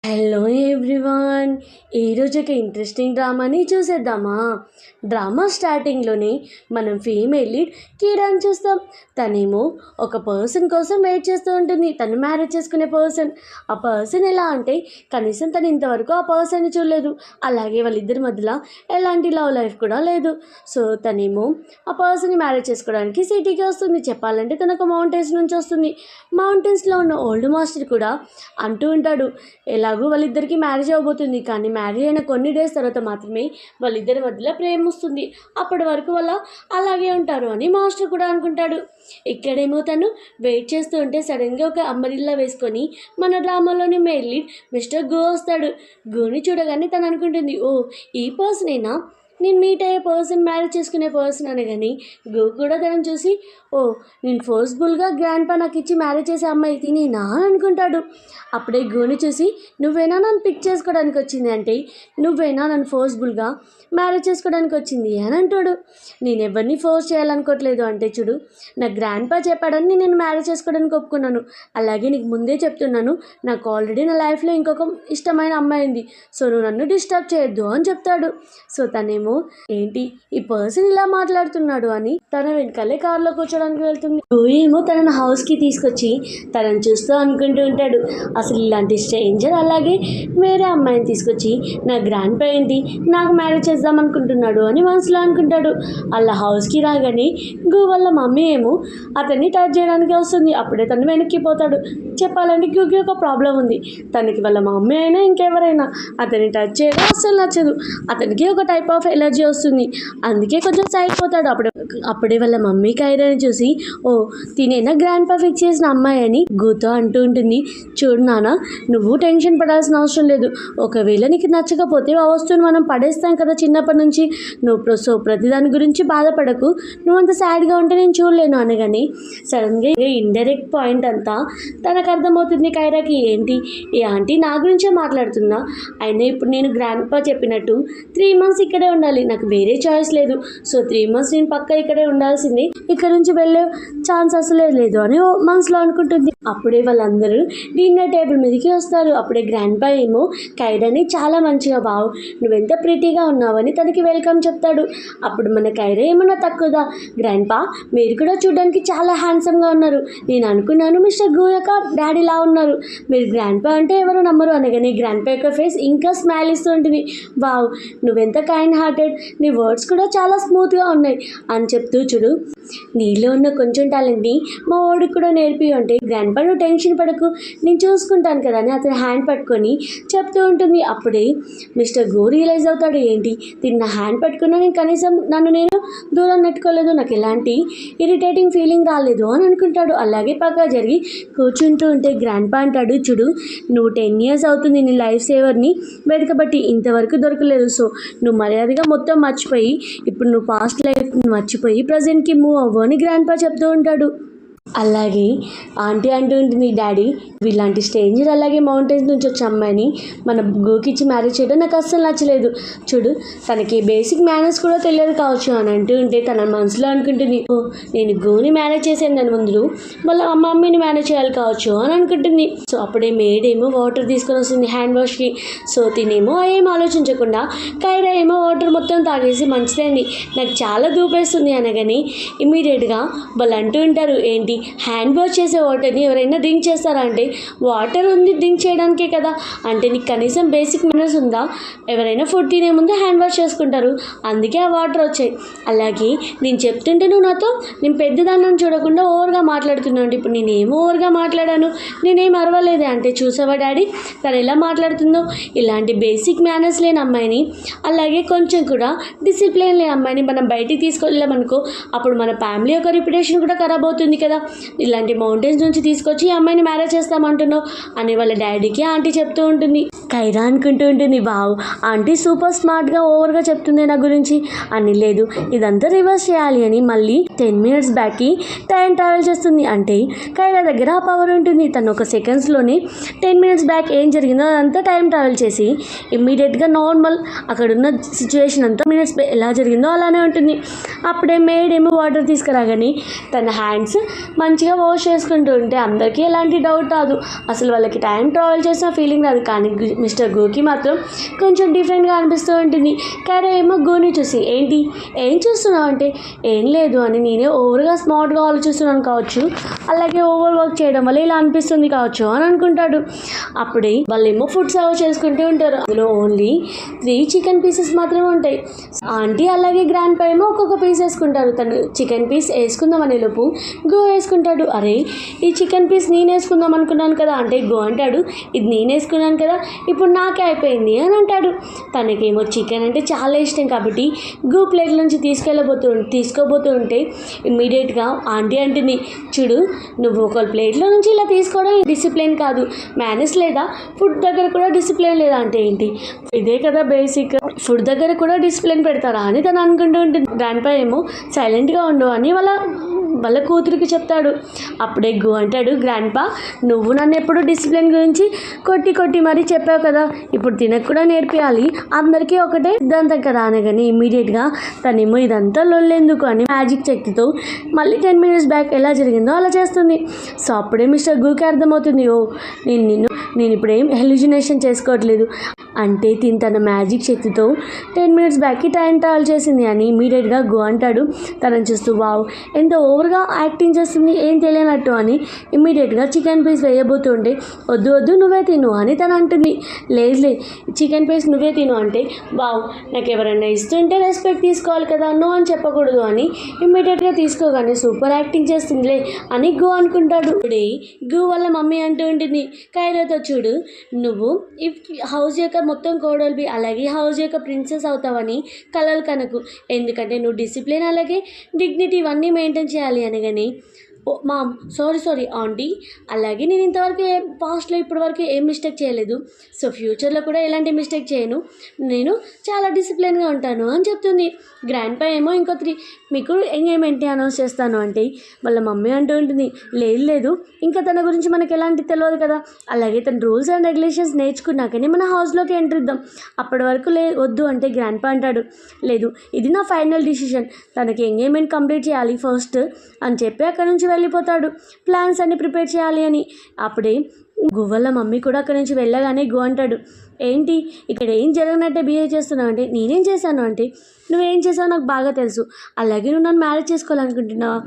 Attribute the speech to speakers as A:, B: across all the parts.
A: Hello everyone. ఈరోజు ఒక interesting డ్రామాని చూసేద్దామా? డ్రామా స్టార్టింగ్లోనే మనం ఫీమేల్ లీడ్ కీరాని చూస్తాం. తనేమో ఒక పర్సన్ కోసం వెయిట్ చేస్తూ ఉంటుంది, తను మ్యారేజ్ చేసుకునే పర్సన్. ఆ పర్సన్ ఎలా అంటే కనీసం తను ఇంతవరకు ఆ పర్సన్ని చూడలేదు, అలాగే వాళ్ళిద్దరి మధ్యలో ఎలాంటి లవ్ లైఫ్ కూడా లేదు. సో తనేమో ఆ పర్సన్ని మ్యారేజ్ చేసుకోవడానికి సిటీకి వస్తుంది. చెప్పాలంటే తను ఒక మౌంటైన్స్ నుంచి వస్తుంది. మౌంటైన్స్లో ఉన్న ఓల్డ్ మాస్టర్ కూడా అంటూ ఉంటాడు, ఎలాగూ వాళ్ళిద్దరికి మ్యారేజ్ అవ్వబోతుంది, కానీ మ్యారేజ్ అయిన కొన్ని డేస్ తర్వాత మాత్రమే వాళ్ళిద్దరి మధ్యలో ప్రేమ వస్తుంది, అప్పటి వరకు వాళ్ళ అలాగే ఉంటారు అని మాస్టర్ కూడా అనుకుంటాడు. ఇక్కడేమో తను వెయిట్ చేస్తూ ఉంటే సడన్గా ఒక అంబరిల్లా వేసుకొని మన డ్రామాలోని మెయిన్ లీడ్ మిస్టర్ గో వస్తాడు. గోని చూడగానే తను అనుకుంటుంది, ఓ ఈ పర్సనేనా నేను మీట్ అయ్యే పర్సన్, మ్యారేజ్ చేసుకునే పర్సన్ అనగాని గో కూడా తనని చూసి, ఓ నేను ఫోర్స్ఫుల్గా గ్రాండ్ పా నాకు ఇచ్చి మ్యారేజ్ చేసే అమ్మాయి తినేనా అని అనుకుంటాడు. అప్పుడే గోని చూసి, నువ్వేనా నన్ను పిక్ చేసుకోవడానికి వచ్చింది అంటే, నువ్వేనా నన్ను ఫోర్స్ఫుల్గా మ్యారేజ్ చేసుకోవడానికి వచ్చింది అని అంటాడు. నేను ఎవరిని ఫోర్స్ చేయాలనుకోవట్లేదు అంటే, చూడు నా గ్రాండ్ పా చెప్పాడని నేను మ్యారేజ్ చేసుకోవడానికి ఒప్పుకున్నాను, అలాగే నీకు ముందే చెప్తున్నాను, నాకు ఆల్రెడీ నా లైఫ్లో ఇంకొక ఇష్టమైన అమ్మాయి ఉంది, సో నువ్వు నన్ను డిస్టర్బ్ చేయొద్దు అని చెప్తాడు. సో తనేమో ఏంటి ఈ పర్సన్ ఇలా మాట్లాడుతున్నాడు అని తన వెనకాలే కార్లో కూర్చోడానికి వెళ్తుంది. ఏమో తనని హౌస్కి తీసుకొచ్చి తనని చూస్తూ అనుకుంటూ ఉంటాడు, అసలు ఇలాంటి స్ట్రేంజర్ అలాగే వేరే అమ్మాయిని తీసుకొచ్చి నా గ్రాండ్ పా ఏంటి నాకు మ్యారేజ్ చేద్దాం అనుకుంటున్నాడు అని మనసులో అనుకుంటాడు. అలా హౌస్కి రాగానే గూ వాళ్ళ మమ్మీ ఏమో అతన్ని టచ్ చేయడానికి వస్తుంది. అప్పుడే తను వెనక్కిపోతాడు. చెప్పాలంటే గూకి ఒక ప్రాబ్లం ఉంది, తనకి వాళ్ళ మమ్మీ అయినా ఇంకెవరైనా అతన్ని టచ్ చేయడం అస్సలు నచ్చదు, అతనికి ఒక టైప్ ఆఫ్ ఎలర్జీ వస్తుంది, అందుకే కొంచెం సైడ్ పోతాడు. అప్పుడే వాళ్ళ మమ్మీ కైరాని చూసి, ఓ తినేనా గ్రాండ్ పా ఫిక్స్ చేసిన అమ్మాయి అని గూతో అంటూ ఉంటుంది. చూడు నాన్న, నువ్వు టెన్షన్ పడాల్సిన అవసరం లేదు, ఒకవేళ నీకు నచ్చకపోతే ఆ వస్తువుని మనం పడేస్తాం కదా చిన్నప్పటి నుంచి, నువ్వు సో ప్రతి దాని గురించి బాధపడకు, నువ్వు అంత సాడ్గా ఉంటే నేను చూడలేను అనగానే సడన్గా ఇండైరెక్ట్ పాయింట్ అంతా తనకు అర్థమవుతుంది కైరాకి. ఏంటి ఈ ఆంటీ నా గురించే మాట్లాడుతుందా, అయినా ఇప్పుడు నేను గ్రాండ్ పా చెప్పినట్టు 3 months ఇక్కడే ఉండాలి, నాకు వేరే చాయిస్ లేదు, సో 3 months నేను పక్క ఇక్కడే ఉండాల్సింది, ఇక్కడ నుంచి వెళ్ళే ఛాన్స్ అసలే లేదు అని మనసులో అనుకుంటుంది. అప్పుడే వాళ్ళందరూ డిన్నర్ టేబుల్ మీదకి వస్తారు. అప్పుడే గ్రాండ్ పా ఏమో కైరాని చాలా మంచిగా, బావు నువ్వెంత ప్రిటీగా ఉన్నావని తనకి వెల్కమ్ చెప్తాడు. అప్పుడు మన కైరా ఏమన్నా తక్కువదా, గ్రాండ్ పా మీరు కూడా చూడడానికి చాలా హ్యాండ్సమ్గా ఉన్నారు, నేను అనుకున్నాను మిస్టర్ గూ యొక్క డాడీలా ఉన్నారు, మీరు గ్రాండ్ పా అంటే ఎవరు నమ్మరు అనగానే గ్రాండ్ పా యొక్క ఫేస్ ఇంకా స్మైల్ ఇస్తూ ఉంటుంది. వావ్ నువ్వెంత కైండ్ హార్టెడ్, నీ వర్డ్స్ కూడా చాలా స్మూత్గా ఉన్నాయి అని చెప్తూ, చూడు నీలో ఉన్న కొంచెం టాలెంట్ని మా వాడికి కూడా నేర్పి అంటే, గ్రాండ్ పా నువ్వు టెన్షన్ పడకు నేను చూసుకుంటాను కదా అని అతని హ్యాండ్ పట్టుకొని చెప్తూ ఉంటుంది. అప్పుడే మిస్టర్ గో రియలైజ్ అవుతాడు, ఏంటి తిన్న హ్యాండ్ పట్టుకున్నా నేను కనీసం నేను దూరం నెట్టుకోలేదు, నాకు ఎలాంటి ఇరిటేటింగ్ ఫీలింగ్ రాలేదు అని అనుకుంటాడు. అలాగే పక్క జరిగి కూర్చుంటూ ఉంటే గ్రాండ్ పా అంటాడు, చూడు నువ్వు 10 years అవుతుంది నీ లైఫ్ సేవర్ని వెతకబట్టి, ఇంతవరకు దొరకలేదు, సో నువ్వు మర్యాదగా మొత్తం మర్చిపోయి ఇప్పుడు నువ్వు పాస్ట్ లైఫ్ మర్చిపోయి ప్రజెంట్కి మూవ్ అవ్వు అని గ్రాండ్ పా చెప్తూ ఉంటాడు. అలాగే ఆంటీ అంటూ ఉంటుంది, డాడీ వీళ్ళంటి స్ట్రేంజర్ అలాగే మౌంటైన్స్ నుంచి వచ్చే అమ్మాయిని మన గోకిచ్చి మ్యారేజ్ చేయడం నాకు అస్సలు నచ్చలేదు, చూడు తనకి బేసిక్ మేనర్స్ కూడా తెలియదు కావచ్చు అని అంటూ ఉంటే తన మనసులో అనుకుంటుంది, ఓ నేను గోని మ్యారేజ్ చేసాను దాని ముందు వాళ్ళ మమ్మీని మేనేజ్ చేయాలి కావచ్చు అని అనుకుంటుంది. సో అప్పుడే మేడ్ ఏమో వాటర్ తీసుకొని వస్తుంది హ్యాండ్ వాష్కి. సో తినేమో ఏం ఆలోచించకుండా కైరా ఏమో వాటర్ మొత్తం తాగేసి మంచిదండి నాకు చాలా దూపేస్తుంది అనగానే ఇమీడియట్గా వాళ్ళు అంటూ ఉంటారు, ఏంటి హ్యాండ్ వాష్ చేసే వాటర్ని ఎవరైనా డ్రింక్ చేస్తారా అంటే, వాటర్ ఉంది డ్రింక్ చేయడానికే కదా, అంటే నీకు కనీసం బేసిక్ మేనర్స్ ఉందా, ఎవరైనా ఫుడ్ తినే ముందు హ్యాండ్ వాష్ చేసుకుంటారు, అందుకే ఆ వాటర్ వచ్చాయి, అలాగే నేను చెప్తుంటే నువ్వు నాతో నేను పెద్దదాన్ని చూడకుండా ఓవర్గా మాట్లాడుతున్నావు అంటే, ఇప్పుడు నేనేమో ఓవర్గా మాట్లాడాను, నేనేం అరవలేదే అంటే, చూసావా డాడీ తను ఎలా మాట్లాడుతుందో, ఇలాంటి బేసిక్ మేనర్స్ లేని అమ్మాయిని అలాగే కొంచెం కూడా డిసిప్లిన్ లేని అమ్మాయిని మనం బయటికి తీసుకెళ్ళామనుకో అప్పుడు మన ఫ్యామిలీ యొక్క రిప్యుటేషన్ కూడా ఖరాబ్ అవుతుంది కదా, ఇలాంటి మౌంటైన్స్ నుంచి తీసుకొచ్చి ఈ అమ్మాయిని మ్యారేజ్ చేస్తామంటున్నావు అని వాళ్ళ డాడీకి ఆంటీ చెప్తూ ఉంటుంది. కైరా అనుకుంటూ ఉంటుంది, బావు ఆంటీ సూపర్ స్మార్ట్గా ఓవర్గా చెప్తుంది నా గురించి అని, లేదు ఇదంతా రివర్స్ చేయాలి అని మళ్ళీ 10 minutes బ్యాక్కి టైం ట్రావెల్ చేస్తుంది. అంటే కైరా దగ్గర ఆ పవర్ ఉంటుంది, తను ఒక సెకండ్స్లోనే 10 minutes బ్యాక్ ఏం జరిగిందో అదంతా టైం ట్రావెల్ చేసి ఇమ్మీడియట్గా నార్మల్ అక్కడున్న సిచ్యువేషన్ అంతా మినిట్స్ ఎలా జరిగిందో అలానే ఉంటుంది. అప్పుడే మేడ్ ఏమో వాటర్ తీసుకురాగానే తన హ్యాండ్స్ మంచిగా వాష్ చేసుకుంటూ ఉంటే అందరికీ ఎలాంటి డౌట్ రాదు, అసలు వాళ్ళకి టైం ట్రావెల్ చేసిన ఫీలింగ్ రాదు. కానీ మిస్టర్ గోకి మాత్రం కొంచెం డిఫరెంట్గా అనిపిస్తూ ఉంటుంది. కైరా ఏమో గోని చూసి ఏంటి ఏం చూస్తున్నావు అంటే ఏం లేదు అని నేనే ఓవర్గా స్మార్ట్గా ఆలోచిస్తున్నాను కావచ్చు, అలాగే ఓవర్ వర్క్ చేయడం వల్ల ఇలా అనిపిస్తుంది కావచ్చు అని అనుకుంటాడు. అప్పుడే వాళ్ళేమో ఫుడ్ సర్వ్ చేసుకుంటూ ఉంటారు. అందులో ఓన్లీ 3 చికెన్ పీసెస్ మాత్రమే ఉంటాయి. ఆంటీ అలాగే గ్రాండ్ పా ఏమో ఒక్కొక్క పీస్ వేసుకుంటారు. తను చికెన్ పీస్ వేసుకుందాం అనే లోపు గో వేసుకుంటాడు. అరే ఈ చికెన్ పీస్ నేను వేసుకుందాం అనుకున్నాను కదా అంటే గో అంటాడు ఇది నేను వేసుకున్నాను కదా ఇప్పుడు నాకే అయిపోయింది అని అంటాడు. తనకేమో చికెన్ అంటే చాలా ఇష్టం కాబట్టి గో ప్లేట్ నుంచి తీసుకోబోతూ ఉంటే ఇమ్మీడియట్గా ఆంటీ అంటుంది చూడు నువ్వు ఒక ప్లేట్లో నుంచి ఇలా తీసుకోవడం డిసిప్లిన్ కాదు, మేనేజ్ లేదా, ఫుడ్ దగ్గర కూడా డిసిప్లిన్ లేదా అంటే ఏంటి ఇదే కదా బేసిక్, ఫుడ్ దగ్గర కూడా డిసిప్లిన్ పెడతారా అని తను అనుకుంటూ ఉంటుంది. గ్రాండ్ పా ఏమో సైలెంట్గా ఉండు అని వాళ్ళ కూతురికి చెప్తాడు. అప్పుడే గో అంటాడు గ్రాండ్ పా నువ్వు నన్ను ఎప్పుడు డిసిప్లిన్ గురించి కొట్టి మరీ చెప్పావు కదా, ఇప్పుడు తినకు కూడా నేర్పియాలి, అందరికీ ఒకటే సిద్ధాంతం కదా అనగానే ఇమ్మీడియట్గా తనేమో ఇదంతా లొల్లెందుకు అని మ్యాజిక్ శక్తితో మళ్ళీ 10 minutes బ్యాక్ ఎలా జరిగిందో అలా చేస్తుంది. సో అప్పుడే మిస్టర్ గోకి అర్థమవుతుంది ఓ నేను ఇప్పుడేం హెల్యూజినేషన్ చేసుకోవట్లేదు అంటే తన మ్యాజిక్ శక్తితో 10 minutes బ్యాక్కి టైం ట్రావెల్ చేసింది అని ఇమీడియట్గా గో అంటాడు. తనని చూస్తూ వావ్ ఎంత ఓవర్గా యాక్టింగ్ చేస్తుంది ఏం తెలియనట్టు అని ఇమీడియట్గా చికెన్ పీస్ వేయబోతుంటే వద్దు నువ్వే తిను అని తను అంటుంది. లేదు చికెన్ పీస్ నువ్వే తిను అంటే వావ్ నాకు ఎవరైనా ఇస్తుంటే రెస్పెక్ట్ తీసుకోవాలి కదా నో అని చెప్పకూడదు అని ఇమీడియట్గా తీసుకోగానే సూపర్ యాక్టింగ్ చేస్తుందిలే అని గో అనుకుంటాడు. ఇప్పుడే గో వాళ్ళ మమ్మీ అంటూ ఉంటుంది కైరాతో చూడు నువ్వు ఈ హౌస్ యొక్క మొత్తం కోడలివి అలాగే హౌస్ యొక్క ప్రిన్సెస్ అవుతావని కలలు కనకు, ఎందుకంటే నువ్వు డిసిప్లిన్ అలాగే డిగ్నిటీ ఇవన్నీ మెయింటైన్ చేయాలి అనగానే మామ్ సారీ ఆంటీ, అలాగే నేను ఇంతవరకు పాస్ట్లో ఇప్పటివరకు ఏం మిస్టేక్ చేయలేదు, సో ఫ్యూచర్లో కూడా ఎలాంటి మిస్టేక్ చేయను, నేను చాలా డిసిప్లిన్గా ఉంటాను అని చెప్తుంది. గ్రాండ్ పా ఏమో ఇంకో 3 మీకు ఎంగేజ్మెంట్ అనౌన్స్ చేస్తాను అంటే వాళ్ళ మమ్మీ అంటూ ఉంటుంది లేదు ఇంకా తన గురించి మనకు ఎలాంటి తెలియదు కదా, అలాగే తన రూల్స్ అండ్ రెగ్యులేషన్స్ నేర్చుకున్నాకనే మన హౌస్లోకి ఎంటర్ ఇద్దాం, అప్పటి వరకు వద్దు అంటే గ్రాండ్ పా అంటాడు లేదు ఇది నా ఫైనల్ డిసిషన్, తనకి ఎంగేజ్మెంట్ కంప్లీట్ చేయాలి ఫస్ట్ అని చెప్పి అక్కడ నుంచి వెళ్ళిపోతాడు ప్లాన్స్ అన్ని ప్రిపేర్ చేయాలి అని. అప్పుడే గువ్వల మమ్మీ కూడా అక్కడి నుంచి వెళ్ళగానే గో అంటాడు ఏంటి ఇక్కడ ఏం జరగనట్టే బిహేవ్ చేస్తున్నావు అంటే నేనేం చేశాను అంటే నువ్వేం చేసావు నాకు బాగా తెలుసు, అలాగే నువ్వు నన్ను మ్యారేజ్ చేసుకోవాలనుకుంటున్నావా,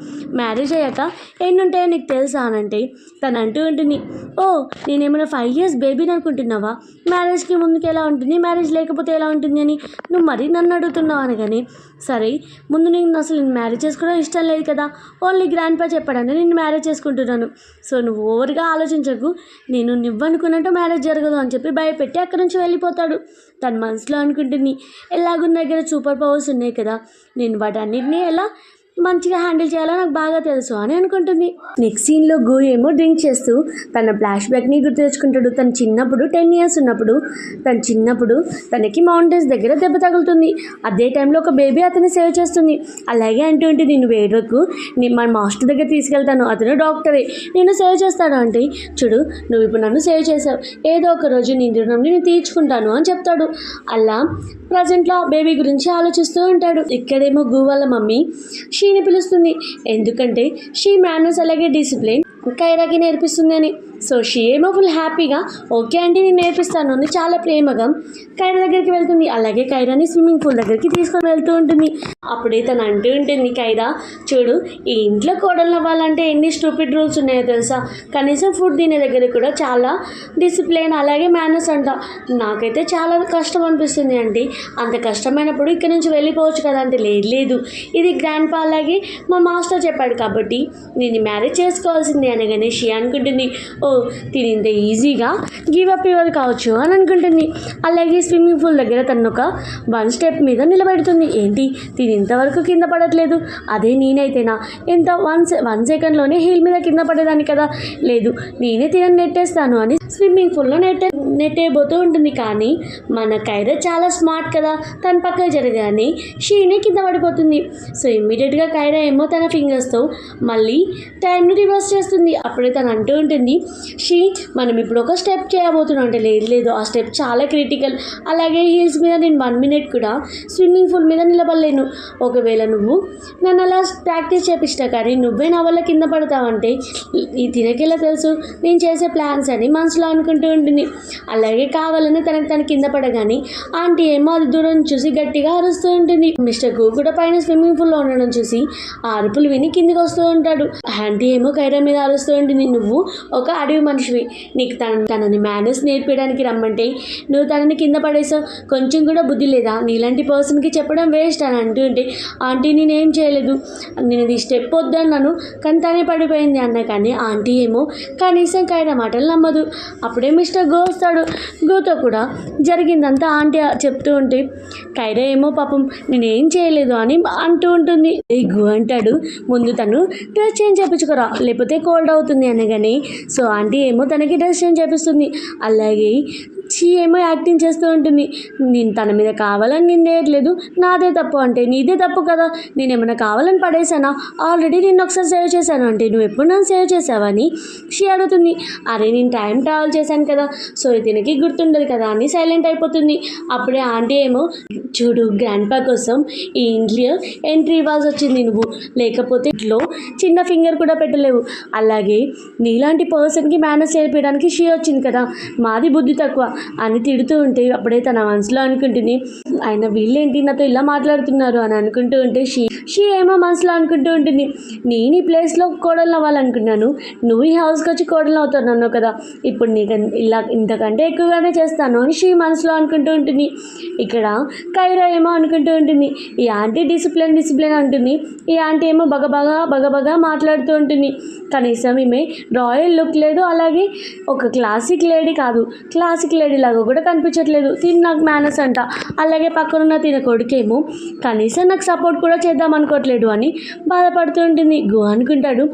A: మ్యారేజ్ అయ్యాక ఎన్ని ఉంటాయో నీకు తెలుసా అని అంటే తను అంటూ ఉంటుంది ఓ నేనేమైనా 5 years బేబీని అనుకుంటున్నావా, మ్యారేజ్కి ముందుకు ఎలా ఉంటుంది మ్యారేజ్ లేకపోతే ఎలా ఉంటుంది అని నువ్వు మరీ నన్ను అడుగుతున్నావు అనగానే సరే ముందు నేను అసలు మ్యారేజ్ చేసుకోవడం ఇష్టం లేదు కదా, ఓన్లీ గ్రాండ్ పా చెప్పాడని నేను మ్యారేజ్ చేసుకుంటున్నాను, సో నువ్వు ఓవర్గా ఆలోచించకు, నేను నువ్వనుకున్నట్టు మ్యారేజ్ జరగదు అని చెప్పి భయపెట్టి అక్కడి నుంచి వెళ్ళిపోతాడు. తన మనసులో అనుకుంటుంది ఎలాగో నా దగ్గర సూపర్ పవర్స్ ఉన్నాయి కదా, నేను వాటన్నిటినీ ఎలా మంచిగా హ్యాండిల్ చేయాలో నాకు బాగా తెలుసు అని అనుకుంటుంది. నెక్స్ట్ సీన్లో గో ఏమో డ్రింక్ చేస్తూ తన ఫ్లాష్ బ్యాక్ని గుర్తు తెచ్చుకుంటాడు. తను చిన్నప్పుడు 10 years ఉన్నప్పుడు తనకి మౌంటైన్స్ దగ్గర దెబ్బ తగులుతుంది. అదే టైంలో ఒక బేబీ అతన్ని సేవ్ చేస్తుంది. అలాగే అంటూ ఉంటుంది నేను వేడుకు మా మాస్టర్ దగ్గర తీసుకెళ్తాను, అతను డాక్టరే, నేను సేవ్ చేస్తాను అంటే చూడు నువ్వు ఇప్పుడు నన్ను సేవ్ చేసావు, ఏదో ఒక రోజు నీ రుణం నేను తీర్చుకుంటాను అని చెప్తాడు. అలా ప్రజెంట్లో బేబీ గురించి ఆలోచిస్తూ ఉంటాడు. ఇక్కడేమో గో వాళ్ళ మమ్మీ షీని పిలుస్తుంది, ఎందుకంటే షీ మేనర్స్ అలాగే డిసిప్లిన్ కైరాకి నేర్పిస్తుంది అని. సో షీ ఏమో ఫుల్ హ్యాపీగా ఓకే అంటే నేను నేర్పిస్తాను అని చాలా ప్రేమగా కైరా దగ్గరికి వెళ్తుంది. అలాగే కైరాని స్విమ్మింగ్ పూల్ దగ్గరికి తీసుకొని వెళ్తూ ఉంటుంది. అప్పుడే తను అంటూ ఉంటుంది కైరా చూడు ఈ ఇంట్లో కోడలు అవ్వాలంటే ఎన్ని స్టూపిడ్ రూల్స్ ఉన్నాయో తెలుసా, కనీసం ఫుడ్ తినే దగ్గర కూడా చాలా డిసిప్లిన్ అలాగే మేనర్స్ అంట, నాకైతే చాలా కష్టం అనిపిస్తుంది అంటే అంత కష్టమైనప్పుడు ఇక్కడ నుంచి వెళ్ళిపోవచ్చు కదా అంటే లేదు ఇది గ్రాండ్ పా అలాగే మా మాస్టర్ చెప్పాడు కాబట్టి నేను మ్యారేజ్ చేసుకోవాల్సిందే అనగానే షీ అనుకుంటుంది ఓ తిని ఇంత ఈజీగా గివ్ అప్ ఇవ్వాలి కావచ్చు అని అనుకుంటుంది. అలాగే స్విమ్మింగ్ పూల్ దగ్గర తను ఒక 1 step మీద నిలబెడుతుంది. ఏంటి తిని ఇంతవరకు కింద పడట్లేదు, అదే నేనైతేనా ఇంత 1 సెకండ్లోనే హీల్ మీద కింద పడేదాన్ని కదా, లేదు నేనే తినని నెట్టేస్తాను అని స్విమ్మింగ్ పూల్లో నెట్టేయబోతూ ఉంటుంది. కానీ మన కైరా చాలా స్మార్ట్ కదా, తన పక్కన జరగానే షీనే కింద పడిపోతుంది. సో ఇమ్మీడియట్గా కైరా ఏమో తన ఫింగర్స్తో మళ్ళీ టైంని రివర్స్ చేస్తుంది. అప్పుడే తను అంటూ ఉంటుంది మనం ఇప్పుడు ఒక స్టెప్ చేయబోతున్నాం అంటే లేదు ఆ స్టెప్ చాలా క్రిటికల్, అలాగే హీల్స్ మీద నేను 1 మినిట్ కూడా స్విమ్మింగ్ పూల్ మీద నిలబడలేను. ఒకవేళ నువ్వు నన్ను అలా ప్రాక్టీస్ చేపిస్తా కానీ నువ్వే నా వల్ల కింద పడతావంటే ఈ తినకెలా తెలుసు నేను చేసే ప్లాన్స్ అని మనసులో అనుకుంటూ ఉంటుంది. అలాగే కావాలని తన కింద పడగానే ఆంటీ ఏమో అది దూరం చూసి గట్టిగా అరుస్తూ ఉంటుంది. మిస్టర్ గు కూడా పైన స్విమ్మింగ్ పూల్లో ఉండడం చూసి ఆ అరుపులు విని కిందికి వస్తూ ఉంటాడు. ఆంటీ ఏమో కైరా మీద అరుస్తూ ఉంటుంది, నువ్వు ఒక అడవి మనిషివి, నీకు తనని మేనర్స్ నేర్పించడానికి రమ్మంటే నువ్వు తనని కింద పడేసావు, కొంచెం కూడా బుద్ధి లేదా, నీలాంటి పర్సన్కి చెప్పడం వేస్ట్ అని అంటూ ఉంటే ఆంటీ నేనేం చేయలేదు, నేను ఇది స్టెప్ వద్దన్నాను కానీ తనే పడిపోయింది అన్న కానీ ఆంటీ ఏమో కనీసం కైరా మాటలు నమ్మదు. అప్పుడే మిస్టర్ గో వస్తాడు. గోతో కూడా జరిగిందంతా ఆంటీ చెప్తూ ఉంటే కైరా ఏమో పాపం నేనేం చేయలేదు అని అంటూ ఉంటుంది. గు అంటాడు, ముందు తను డ్రెస్ చేంజ్ చేయించుకోరా లేకపోతే కోల్డ్ అవుతుంది అనగానే సో ఆంటీ ఏమో తనకి డ్రెస్ చేంజ్ చేపిస్తుంది. అలాగే షీ ఏమో యాక్టింగ్ చేస్తూ ఉంటుంది, నేను తన మీద కావాలని నిందేయట్లేదు, నాదే తప్పు అంటే నీదే తప్పు కదా, నేను ఏమైనా కావాలని పడేసానా, ఆల్రెడీ నిన్ను ఒకసారి సేవ్ చేశాను అంటే నువ్వు ఎప్పుడు నన్ను సేవ్ చేసావని షీ అడుగుతుంది. అరే నేను టైం ట్రావెల్ చేశాను కదా సో దీనికి గుర్తుండదు కదా అని సైలెంట్ అయిపోతుంది. అప్పుడే ఆంటీ ఏమో చూడు గ్రాండ్ పా కోసం ఈ ఇంట్లో ఎంట్రీ ఇవ్వాల్సి వచ్చింది, నువ్వు లేకపోతే ఇంట్లో చిన్న ఫింగర్ కూడా పెట్టలేవు, అలాగే నీలాంటి పర్సన్కి మేనేజ్ చేయించడానికి షీ వచ్చింది కదా, మాది బుద్ధి తక్కువ అని తిడుతూ ఉంటే అప్పుడే తన మనసులో అనుకుంటుంది ఆయన వీళ్ళేంటి నాతో ఇలా మాట్లాడుతున్నారు అని అనుకుంటూ ఉంటే షీ ఏమో మనసులో అనుకుంటూ ఉంటుంది, నేను ఈ ప్లేస్లో కోడలు అవ్వాలనుకున్నాను, నువ్వు ఈ హౌస్కి వచ్చి కోడలు అవుతున్నాను కదా, ఇప్పుడు నీకు ఇలా ఇంతకంటే ఎక్కువగానే చేస్తాను అని షీ మనసులో అనుకుంటూ ఉంటుంది. ఇక్కడ కైరా ఏమో అనుకుంటూ ఉంటుంది ఈ ఆంటీ డిసిప్లిన్ అంటుంది, ఈ ఆంటీ ఏమో బగబగా మాట్లాడుతూ ఉంటుంది, కనీసం ఈమె రాయల్ లుక్ లేదు, అలాగే ఒక క్లాసిక్ లేడీ కాదు, క్లాసిక్ లేడీ లాగా కూడా కనిపించట్లేదు, తిని నాకు మేనర్స్ అంట, అలాగే పక్కనున్న తిన కొడుకేమో కనీసం నాకు సపోర్ట్ కూడా చేద్దాం అనుకోవట్లేదు అని బాధపడుతూ ఉంటుంది. గు అనుకుంటాడు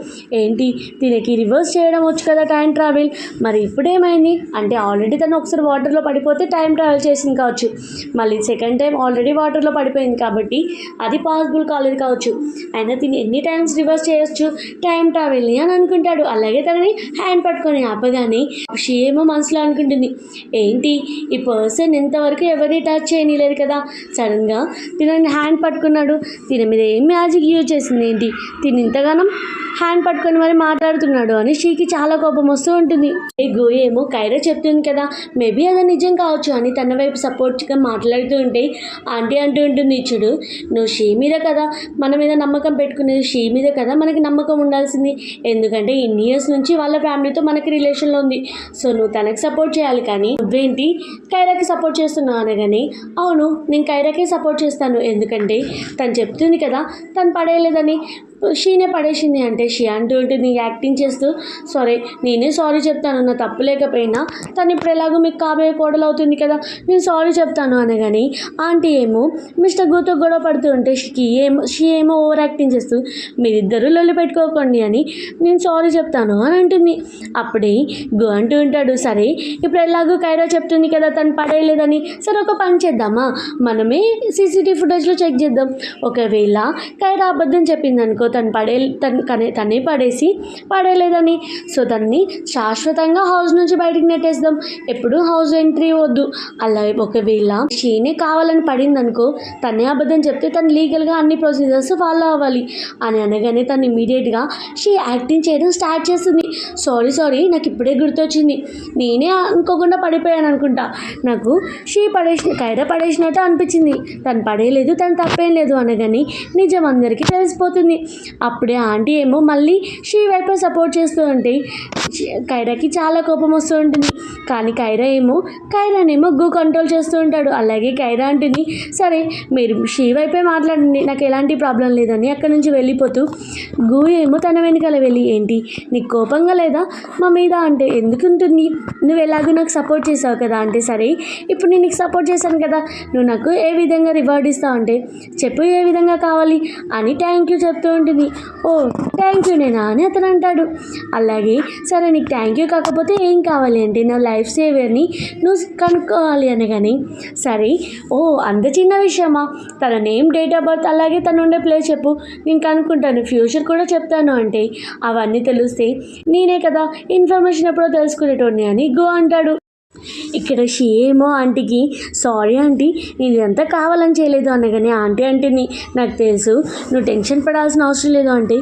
A: ఏంటి తినకి రివర్స్ చేయడం వచ్చు కదా టైం ట్రావెల్, మరి ఇప్పుడేమైంది అంటే ఆల్రెడీ తను ఒకసారి వాటర్లో పడిపోతే టైం ట్రావెల్ చేసింది కావచ్చు, మళ్ళీ సెకండ్ టైం ఆల్రెడీ వాటర్లో పడిపోయింది కాబట్టి అది పాసిబుల్ కాలేదు కావచ్చు, అయినా తిని ఎన్ని టైమ్స్ రివర్స్ చేయొచ్చు టైం ట్రావెల్ని అని అనుకుంటాడు. అలాగే తనని హ్యాండ్ పట్టుకొని ఆపగానే షీ ఏమో మనసులో అనుకుంటుంది ఏంటి ఈ పర్సన్ ఇంతవరకు ఎవరిని టచ్ చేయనిలేదు కదా, సడన్గా తినని హ్యాండ్ పట్టుకున్నాడు, తిన మీద ఏం మ్యాజిక్ యూజ్ చేసింది ఏంటి, తిని ఇంతగానం హ్యాండ్ పట్టుకొని మరి మాట్లాడుతున్నాడు అని షీకి చాలా కోపం వస్తూ ఉంటుంది. గో ఏమో కైరా చెప్తుంది కదా మేబీ అది నిజం కావచ్చు అని తన వైపు సపోర్ట్గా మాట్లాడుతూ ఉంటే ఆంటీ అంటూ ఉంటుంది చూడు నువ్వు షీ మీద కదా మన మీద నమ్మకం పెట్టుకునేది, షీ మీద కదా మనకి నమ్మకం ఉండాల్సింది, ఎందుకంటే ఇన్ని ఇయర్స్ నుంచి వాళ్ళ ఫ్యామిలీతో మనకి రిలేషన్లో ఉంది, సో నువ్వు తనకి సపోర్ట్ చేయాలి కానీ నువ్వేంటి కైరాకి సపోర్ట్ చేస్తున్నావు అనగానే అవును నేను కైరాకే సపోర్ట్ చేస్తాను, ఎందుకంటే తను చెప్తుంది కదా తను పడేయలేదని, షీనే పడేసింది అంటే షీ అంటూ ఉంటుంది యాక్టింగ్ చేస్తూ నేనే సారీ చెప్తాను, నా తప్పు లేకపోయినా తను ఇప్పుడు ఎలాగో మీకు కాబోయే కోడలు అవుతుంది కదా నేను సారీ చెప్తాను అనగాని ఆంటీ ఏమో మిస్టర్ గూతో గొడవ పడుతూ ఉంటే షీ ఏమో ఓవర్ యాక్టింగ్ చేస్తూ మీరిద్దరూ లొల్లి పెట్టుకోకండి అని నేను సారీ చెప్తాను అని అంటుంది. అప్పుడే గో అంటూ ఉంటాడు సరే ఇప్పుడు ఎలాగో కైరా చెప్తుంది కదా తను పడేయలేదని, సరే ఒక పని చేద్దామా మనమే సీసీటీవీ ఫుటేజ్లో చెక్ చేద్దాం, ఒకవేళ కైరా అబద్ధం చెప్పింది అనుకో తనే పడేసి పడేయలేదని సో తనని శాశ్వతంగా హౌస్ నుంచి బయటికి నెట్టేద్దాం, ఎప్పుడు హౌస్ ఎంట్రీ వద్దు, అలా ఒకవేళ షీనే కావాలని పడింది అనుకో తనే అబద్ధం చెప్తే తను లీగల్గా అన్ని ప్రొసీజర్స్ ఫాలో అవ్వాలి అని అనగానే తను ఇమీడియట్గా షీ యాక్టింగ్ చేయడం స్టార్ట్ చేస్తుంది. సారీ నాకు ఇప్పుడే గుర్తొచ్చింది, నేనే అనుకోకుండా పడిపోయాను అనుకుంటా, నాకు కైరా పడేసినట్టు అనిపించింది, తను పడేయలేదు తను తప్పేం లేదు అనగాని నిజం అందరికీ తెలిసిపోతుంది. అప్పుడే ఆంటీ ఏమో మళ్ళీ షీ వైపు సపోర్ట్ చేస్తూ ఉంటే కైరాకి చాలా కోపం వస్తూ ఉంటుంది, కానీ కైరానేమో గు కంట్రోల్ చేస్తూ ఉంటాడు. అలాగే కైరా అంటుంది సరే మీరు షీ వైపే మాట్లాడండి నాకు ఎలాంటి ప్రాబ్లం లేదని అక్కడి నుంచి వెళ్ళిపోతూ గు ఏమో తన వెనకాల వెళ్ళి ఏంటి నీకు కోపంగా లేదా మా మీద అంటే ఎందుకు ఉంటుంది, నువ్వు ఎలాగో నాకు సపోర్ట్ చేసావు కదా అంటే సరే ఇప్పుడు నేను నీకు సపోర్ట్ చేశాను కదా నువ్వు నాకు ఏ విధంగా రివార్డ్ ఇస్తావు అంటే చెప్పు ఏ విధంగా కావాలి అని థ్యాంక్ యూ చెప్తూ ఉంటుంది. ఉంటుంది. ఓ థ్యాంక్ యూ నేనా అని అతను అంటాడు. అలాగే సరే నీకు థ్యాంక్ యూ కాకపోతే ఏం కావాలి అంటే నా లైఫ్ సేవర్ని నువ్వు కనుక్కోవాలి అనగాని సరే ఓ అంత చిన్న విషయమా, తన నేమ్, డేట్ ఆఫ్ బర్త్ అలాగే తను ఉండే ప్లేస్ చెప్పు, నేను కనుక్కుంటాను, ఫ్యూచర్ కూడా చెప్తాను అంటే అవన్నీ తెలిస్తే నేనే కదా ఇన్ఫర్మేషన్ ఎప్పుడో తెలుసుకునేటోడిని అని గో అంటాడు. ఇక్కడ షేమో ఆంటీకి సారీ ఆంటీ నేను ఇదంతా కావాలని చేయలేదు అనగానే ఆంటీ అంటేని నాకు తెలుసు నువ్వు టెన్షన్ పడాల్సిన అవసరం లేదు ఆంటీ,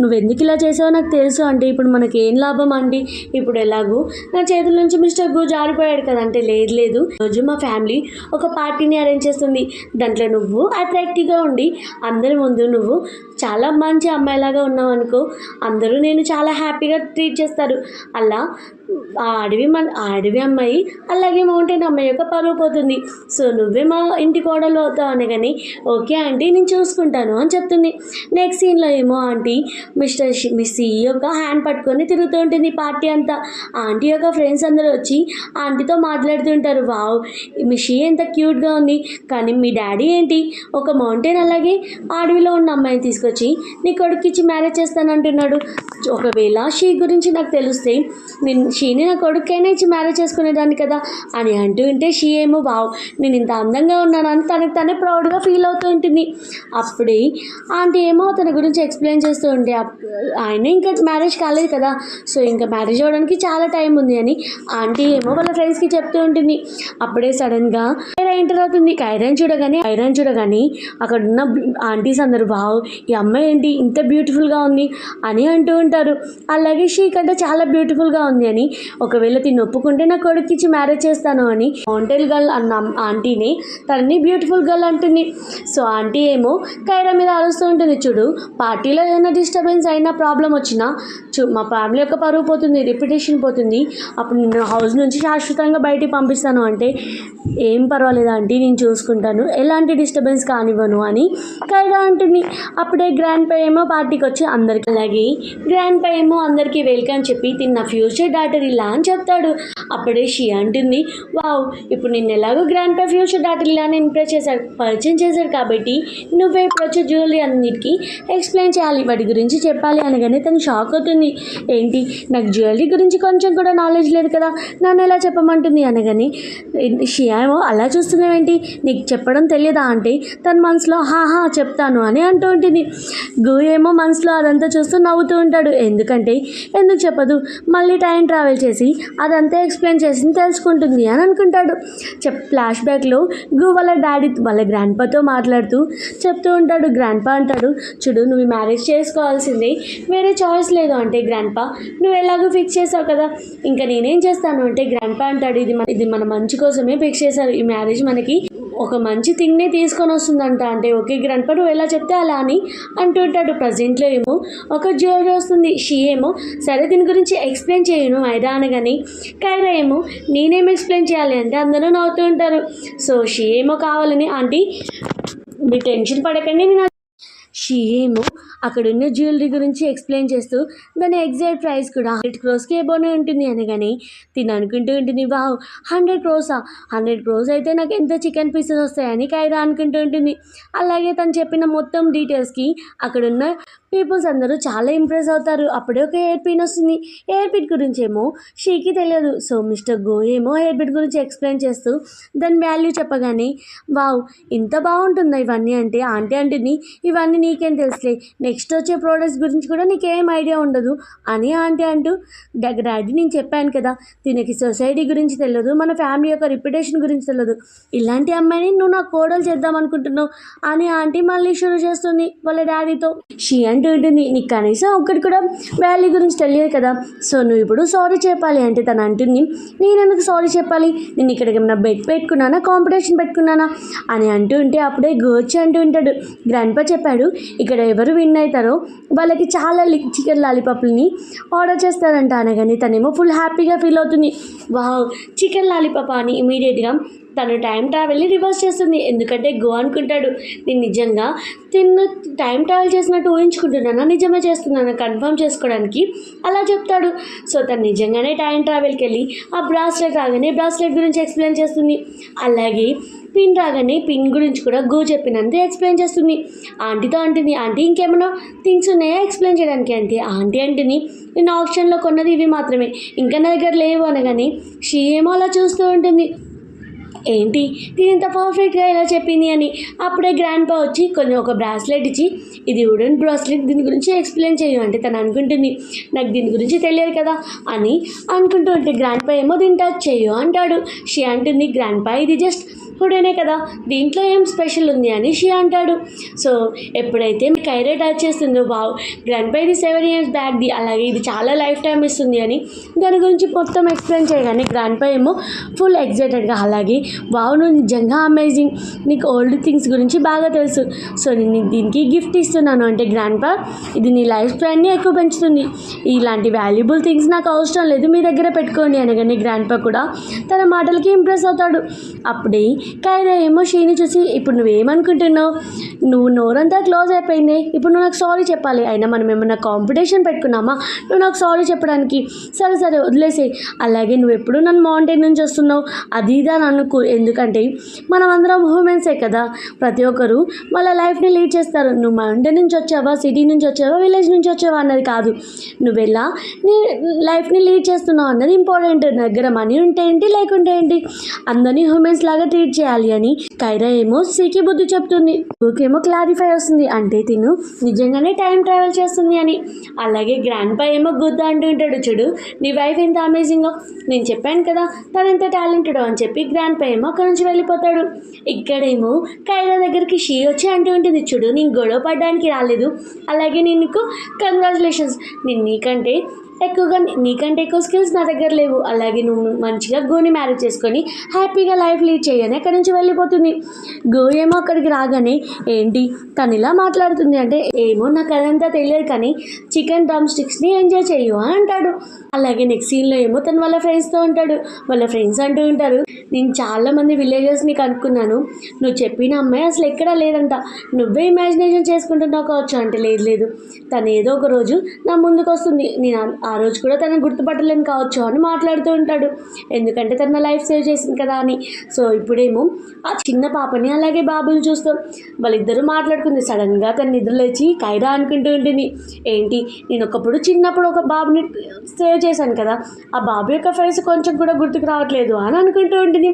A: నువ్వు ఎందుకు ఇలా చేసావో నాకు తెలుసు అంటే ఇప్పుడు మనకి ఏం లాభం ఆంటీ, ఇప్పుడు ఎలాగూ నా చేతుల నుంచి మిస్టర్ గు జారిపోయాడు కదా అంటే లేదు రోజు మా ఫ్యామిలీ ఒక పార్టీని అరేంజ్ చేస్తుంది, దాంట్లో నువ్వు అట్రాక్టివ్గా ఉండి అందరి ముందు నువ్వు చాలా మంచి అమ్మాయిలాగా ఉన్నావు అనుకో, అందరూ నేను చాలా హ్యాపీగా ట్రీట్ చేస్తారు, అలా ఆ అడవి అమ్మాయి అలాగే మౌంటైన్ అమ్మాయి యొక్క పరువు పోతుంది, సో నువ్వే మా ఇంటి కోడలు అవుతావు అనగాని ఓకే ఆంటీ నేను చూసుకుంటాను అని చెప్తుంది. నెక్స్ట్ సీన్లో ఏమో ఆంటీ మిస్ సి యొక్క హ్యాండ్ పట్టుకొని తిరుగుతూ ఉంటుంది పార్టీ అంతా. ఆంటీ యొక్క ఫ్రెండ్స్ అందరూ వచ్చి ఆంటీతో మాట్లాడుతుంటారు, వావ్ మీ షీ ఎంత క్యూట్గా ఉంది, కానీ మీ డాడీ ఏంటి ఒక మౌంటైన్ అలాగే అడవిలో ఉన్న అమ్మాయిని తీసుకొచ్చి నీ కొడుకుకి మ్యారేజ్ చేస్తానంటున్నాడు, ఒకవేళ షీ గురించి నాకు తెలిస్తే నేను షీని నా కొడుకైనా ఇచ్చి మ్యారేజ్ చేసుకునేదాన్ని కదా అని అంటూ ఉంటే షీ ఏమో వావ్ నేను ఇంత అందంగా ఉన్నానని తనకు తనే ప్రౌడ్గా ఫీల్ అవుతూ ఉంటుంది. అప్పుడే ఆంటీ ఏమో తన గురించి ఎక్స్ప్లెయిన్ చేస్తూ ఉంటే ఆయన ఇంకా మ్యారేజ్ కాలేదు కదా, సో ఇంకా మ్యారేజ్ అవ్వడానికి చాలా టైం ఉంది అని ఆంటీ ఏమో వాళ్ళ ఫ్రెండ్స్కి చెప్తూ ఉంటుంది. అప్పుడే సడన్గా కైరా ఎంటర్ అవుతుంది. కైరాని చూడగానే అక్కడ ఉన్న ఆంటీస్ అందరూ వావ్ ఈ అమ్మాయి ఏంటి ఇంత బ్యూటిఫుల్గా ఉంది అని అంటూ ఉంటారు. అలాగే షీ కంటే చాలా బ్యూటిఫుల్గా ఉంది అని, ఒకవేళ తిని ఒప్పుకుంటే నా కొడుకు ఇచ్చి మ్యారేజ్ చేస్తాను అని మౌంటైన్ గర్ల్ అన్న ఆంటీని తనని బ్యూటిఫుల్ గర్ల్ అంటుంది. సో ఆంటీ ఏమో కైరా మీద అరుస్తూ ఉంటుంది, చూడు పార్టీలో ఏదైనా డిస్టర్బెన్స్ అయినా ప్రాబ్లం వచ్చినా మా ఫ్యామిలీ యొక్క పరువు పోతుంది, రెప్యుటేషన్ పోతుంది, అప్పుడు నేను హౌస్ నుంచి శాశ్వతంగా బయటికి పంపిస్తాను అంటే ఏం పర్వాలేదు ఆంటీ నేను చూసుకుంటాను, ఎలాంటి డిస్టర్బెన్స్ కానివ్వను అని కైరా అంటుంది. అప్పుడే గ్రాండ్ పై ఏమో పార్టీకి వచ్చి అందరికి అలాగే గ్రాండ్ పై ఏమో అందరికీ వెల్కమ్ చెప్పి తిన్న ఫ్యూచర్ డాటర్ ఇలా అని చెప్తాడు. అప్పుడే షీ అంటుంది, వావ్ ఇప్పుడు నిన్ను ఎలాగో గ్రాండ్ పై ఫ్యూచర్ డాటర్ ఇలా అని పరిచయం చేశాడు కాబట్టి నువ్వే ఇప్పుడు వచ్చే జ్యువెలరీ అన్నిటికీ ఎక్స్ప్లెయిన్ చేయాలి, వాటి గురించి చెప్పాలి అనగానే తను షాక్ అవుతుంది. ఏంటి నాకు జ్యువెలరీ గురించి కొంచెం కూడా నాలెడ్జ్ లేదు కదా, నన్ను ఎలా చెప్పమంటుంది అనగానే షీ ఏమో అలా చూస్తున్నావేంటి నీకు చెప్పడం తెలియదా అంటే తన మనసులో హాహా చెప్తాను అని అంటూ ఉంటుంది. గు ఏమో మనసులో అదంతా చూస్తూ నవ్వుతూ ఉంటాడు, ఎందుకు చెప్పదు మళ్ళీ టైం ట్రావెల్ చేసి అదంతా ఎక్స్ప్లెయిన్ చేసి తెలుసుకుంటుంది అని అనుకుంటాడు. ఫ్లాష్ బ్యాక్లో గు వాళ్ళ డాడీ వాళ్ళ గ్రాండ్ పాతో మాట్లాడుతూ చెప్తూ ఉంటాడు. గ్రాండ్ పా అంటాడు, చూడు నువ్వు మ్యారేజ్ చేసుకోవాల్సిందే, వేరే చాయిస్ లేదు అంటే గ్రాండ్ పా నువ్వు ఎలాగో ఫిక్స్ చేసావు కదా ఇంకా నేనేం చేస్తాను అంటే గ్రాండ్ పా అంటాడు, ఇది మన మంచి కోసమే ఫిక్స్ చేశారు, ఈ మ్యారేజ్ మనకి ఒక మంచి థింగ్నే తీసుకొని వస్తుందంట అంటే ఓకే గ్రాండ్ పా నువ్వు ఎలా చెప్తే అలా అని అంటూ ఉంటాడు. ప్రజెంట్లో ఏమో ఒక జ్యువెలరీ వస్తుంది. షీ ఏమో సరే దీని గురించి ఎక్స్ప్లెయిన్ చేయను ఐరా అనగాని కైరా ఏమో నేనేం ఎక్స్ప్లెయిన్ చేయాలి అంటే అందరూ నవ్వుతూ ఉంటారు. సో షీ ఏమో కావాలని ఆంటీ మీరు టెన్షన్ పడకండి నేను షీ ఏమో అక్కడున్న జ్యువెలరీ గురించి ఎక్స్ప్లెయిన్ చేస్తూ దాని ఎగ్జాక్ట్ ప్రైస్ కూడా 100 crores ఏబోనే ఉంటుంది అనగాని తిని అనుకుంటూ ఉంటుంది, వావ్ 100 crores 100 crores అయితే నాకు ఎంత చికెన్ పీసెస్ వస్తాయని కైరా అనుకుంటూ ఉంటుంది. అలాగే తను చెప్పిన మొత్తం డీటెయిల్స్కి అక్కడున్న పీపుల్స్ అందరూ చాలా ఇంప్రెస్ అవుతారు. అప్పుడే ఒక హెయిర్ పిన్ వస్తుంది. హెయిర్ పిన్ గురించి ఏమో షీకి తెలియదు. సో మిస్టర్ గో ఏమో హెయిర్ పిన్ గురించి ఎక్స్ప్లెయిన్ చేస్తూ దాని వాల్యూ చెప్పగానే వావ్ ఇంత బాగుంటుందా ఇవన్నీ అంటే ఆంటీ అంటుంది, ఇవన్నీ నీకేం తెలుసులే, నెక్స్ట్ వచ్చే ప్రోడక్ట్స్ గురించి కూడా నీకేం ఐడియా ఉండదు అని ఆంటీ అంటూ డాడీ నేను చెప్పాను కదా దీనికి సొసైటీ గురించి తెలియదు, మన ఫ్యామిలీ యొక్క రిప్యుటేషన్ గురించి తెలియదు, ఇలాంటి అమ్మాయిని నువ్వు నాకు కోడలు చేద్దాం అనుకుంటున్నావు అని ఆంటీ మళ్ళీ షురూ చేస్తుంది వాళ్ళ డాడీతో. షీ అంటూ ఉంటుంది, నీకు కనీసం ఒక్కటి కూడా వాల్యూ గురించి తెలియదు కదా, సో నువ్వు ఇప్పుడు సారీ చెప్పాలి అంటే తను అంటుంది, నేను ఎందుకు సారీ చెప్పాలి, నేను ఇక్కడికి ఏమైనా బెట్ పెట్టుకున్నానా కాంపిటీషన్ పెట్టుకున్నానా అని అంటూ ఉంటే అప్పుడే గోచి అంటూ ఉంటాడు, గ్రాండ్ పా చెప్పాడు ఇక్కడ ఎవరు విన్ అవుతారో వాళ్ళకి చాలా చికెన్ లాలీపాప్ని ఆర్డర్ చేస్తారంట అనగానే తనేమో ఫుల్ హ్యాపీగా ఫీల్ అవుతుంది. వావ్ చికెన్ లాలీపాప్ అని ఇమీడియట్గా తను టైం ట్రావెల్ని రివర్స్ చేస్తుంది. ఎందుకంటే గో అనుకుంటాడు, నేను నిజంగా తిన్ను టైం ట్రావెల్ చేసినట్టు ఊహించుకుంటున్నాను, నిజమే చేస్తున్నాను కన్ఫర్మ్ చేసుకోవడానికి అలా చెప్తాడు. సో తను నిజంగానే టైం ట్రావెల్కి వెళ్ళి ఆ బ్రాస్లెట్ రాగానే బ్రాస్లెట్ గురించి ఎక్స్ప్లెయిన్ చేస్తుంది. అలాగే పిన్ రాగానే పిన్ గురించి కూడా గో చెప్పినంత ఎక్స్ప్లెయిన్ చేస్తుంది. ఆంటీతో అంటుంది, ఆంటీ ఇంకేమైనా థింగ్స్ ఉన్నాయా ఎక్స్ప్లెయిన్ చేయడానికి అంటే ఆంటీ అంటుంది, నేను ఆప్షన్లో కొన్నది ఇవి మాత్రమే, ఇంకా నా దగ్గర లేవు అనగానే షీ ఏమో అలా చూస్తూ ఉంటుంది. ఏంటి దీని ఇంత పర్ఫెక్ట్గా ఎలా చెప్పింది అని. అప్పుడే గ్రాండ్ పా వచ్చి కొంచెం ఒక బ్రాస్లెట్ ఇచ్చి, ఇది వుడెన్ బ్రాస్లెట్, దీని గురించి ఎక్స్ప్లెయిన్ చేయు అంటే తను అనుకుంటుంది, నాకు దీని గురించి తెలియదు కదా అని అనుకుంటూ ఉంటే గ్రాండ్ పా ఏమో దీన్ని టచ్ చేయు అంటాడు. షీ అంటుంది, గ్రాండ్ పా ఇది జస్ట్ హుడెనే కదా, దీంట్లో ఏం స్పెషల్ ఉంది అని షీ అంటాడు. సో ఎప్పుడైతే కైరా టచ్ చేస్తుందో, వావ్ గ్రాండ్ పా ఇది 7 years బ్యాక్ది, అలాగే ఇది చాలా లైఫ్ టైం ఇస్తుంది అని దాని గురించి మొత్తం ఎక్స్ప్లెయిన్ చేయగానే గ్రాండ్ పా ఏమో ఫుల్ ఎక్సైటెడ్గా, అలాగే వావ్ నువ్వు నిజంగా అమేజింగ్, నీకు ఓల్డ్ థింగ్స్ గురించి బాగా తెలుసు, సో నేను దీనికి గిఫ్ట్ ఇస్తున్నాను అంటే గ్రాండ్ పా ఇది నీ లైఫ్ స్పాన్ని ఎక్కువ పెంచుతుంది, ఇలాంటి వాల్యుబుల్ థింగ్స్ నాకు అవసరం లేదు, మీ దగ్గర పెట్టుకోండి అనగానే గ్రాండ్ పా కూడా తన మాటలకి ఇంప్రెస్ అవుతాడు. అప్పుడే కైరా ఏమో షీని చూసి, ఇప్పుడు నువ్వేమనుకుంటున్నావు, నువ్వు నోరంతా క్లోజ్ అయిపోయింది, ఇప్పుడు నువ్వు నాకు సారీ చెప్పాలి, అయినా మనం ఏమన్నా కాంపిటీషన్ పెట్టుకున్నామా నువ్వు నాకు సారీ చెప్పడానికి, సరే సరే వదిలేసే, అలాగే నువ్వు ఎప్పుడు నన్ను మౌంటైన్ నుంచి వస్తున్నావు అది ఇదా అనుకో, ఎందుకంటే మనం అందరం హ్యూమెన్సే కదా, ప్రతి ఒక్కరు వాళ్ళ లైఫ్ని లీడ్ చేస్తారు, నువ్వు మౌంటైన్ నుంచి వచ్చావా, సిటీ నుంచి వచ్చావా, విలేజ్ నుంచి వచ్చావా అన్నది కాదు, నువ్వు ఎలా నీ లైఫ్ని లీడ్ చేస్తున్నావు అన్నది ఇంపార్టెంట్, దగ్గర మనీ ఉంటే ఏంటి లేకుంటే ఏంటి, అందరినీ హ్యూమెన్స్ లాగా ట్రీట్ చేయాలి అని కైరా ఏమో సీకి బుద్ధి చెప్తుంది. ఓకేమో క్లారిఫై వస్తుంది, అంటే తిను నిజంగానే టైం ట్రావెల్ చేస్తుంది అని. అలాగే గ్రాండ్ పా ఏమో గుద్ద అంటూ ఉంటాడు, చూడు నీ వైఫ్ ఎంత అమేజింగో, నేను చెప్పాను కదా తను ఎంత టాలెంటెడో అని చెప్పి గ్రాండ్ పా ఏమో అక్కడి నుంచి వెళ్ళిపోతాడు. ఇక్కడేమో కైరా దగ్గరికి షీ వచ్చి అంటూ ఉంటుంది, చూడు నేను గొడవ పడడానికి రాలేదు, అలాగే నీకు కంగ్రాచులేషన్స్, నేను నీకంటే ఎక్కువ స్కిల్స్ నా దగ్గర లేవు, అలాగే నువ్వు మంచిగా గోని మ్యారేజ్ చేసుకొని హ్యాపీగా లైఫ్ లీడ్ చేయని అక్కడి నుంచి వెళ్ళిపోతుంది. గో ఏమో అక్కడికి రాగానే, ఏంటి తను ఇలా మాట్లాడుతుంది అంటే, ఏమో నాకు అదంతా తెలియదు కానీ చికెన్ డ్రమ్ స్టిక్స్ని ఎంజాయ్ చేయు అని అంటాడు. అలాగే నెక్స్ట్ సీన్లో ఏమో తను వాళ్ళ ఫ్రెండ్స్తో ఉంటాడు. వాళ్ళ ఫ్రెండ్స్ అంటూ ఉంటారు, నేను చాలామంది విలేజర్స్ని కనుక్కున్నాను, నువ్వు చెప్పిన అమ్మాయి అసలు ఎక్కడా లేదంట, నువ్వే ఇమాజినేషన్ చేసుకుంటున్నావు కావచ్చు అంటే, లేదు తను ఏదో ఒక రోజు నా ముందుకు వస్తుంది, నేను ఆ రోజు కూడా తనని గుర్తుపట్టలేను కావచ్చు అని మాట్లాడుతూ ఉంటాడు, ఎందుకంటే తన లైఫ్ సేవ్ చేసింది కదా అని. సో ఇప్పుడేమో ఆ చిన్న పాపని అలాగే బాబుని చూస్తాం, వాళ్ళిద్దరూ మాట్లాడుకుంది. సడన్గా తన నిద్రలేచి కైరా అనుకుంటూ ఉంటుంది, ఏంటి నేను ఒకప్పుడు చిన్నప్పుడు ఒక బాబుని సేవ్ చేశాను కదా, ఆ బాబు యొక్క ఫేస్ కొంచెం కూడా గుర్తుకు రావట్లేదు అని అనుకుంటూ ఉంటుంది.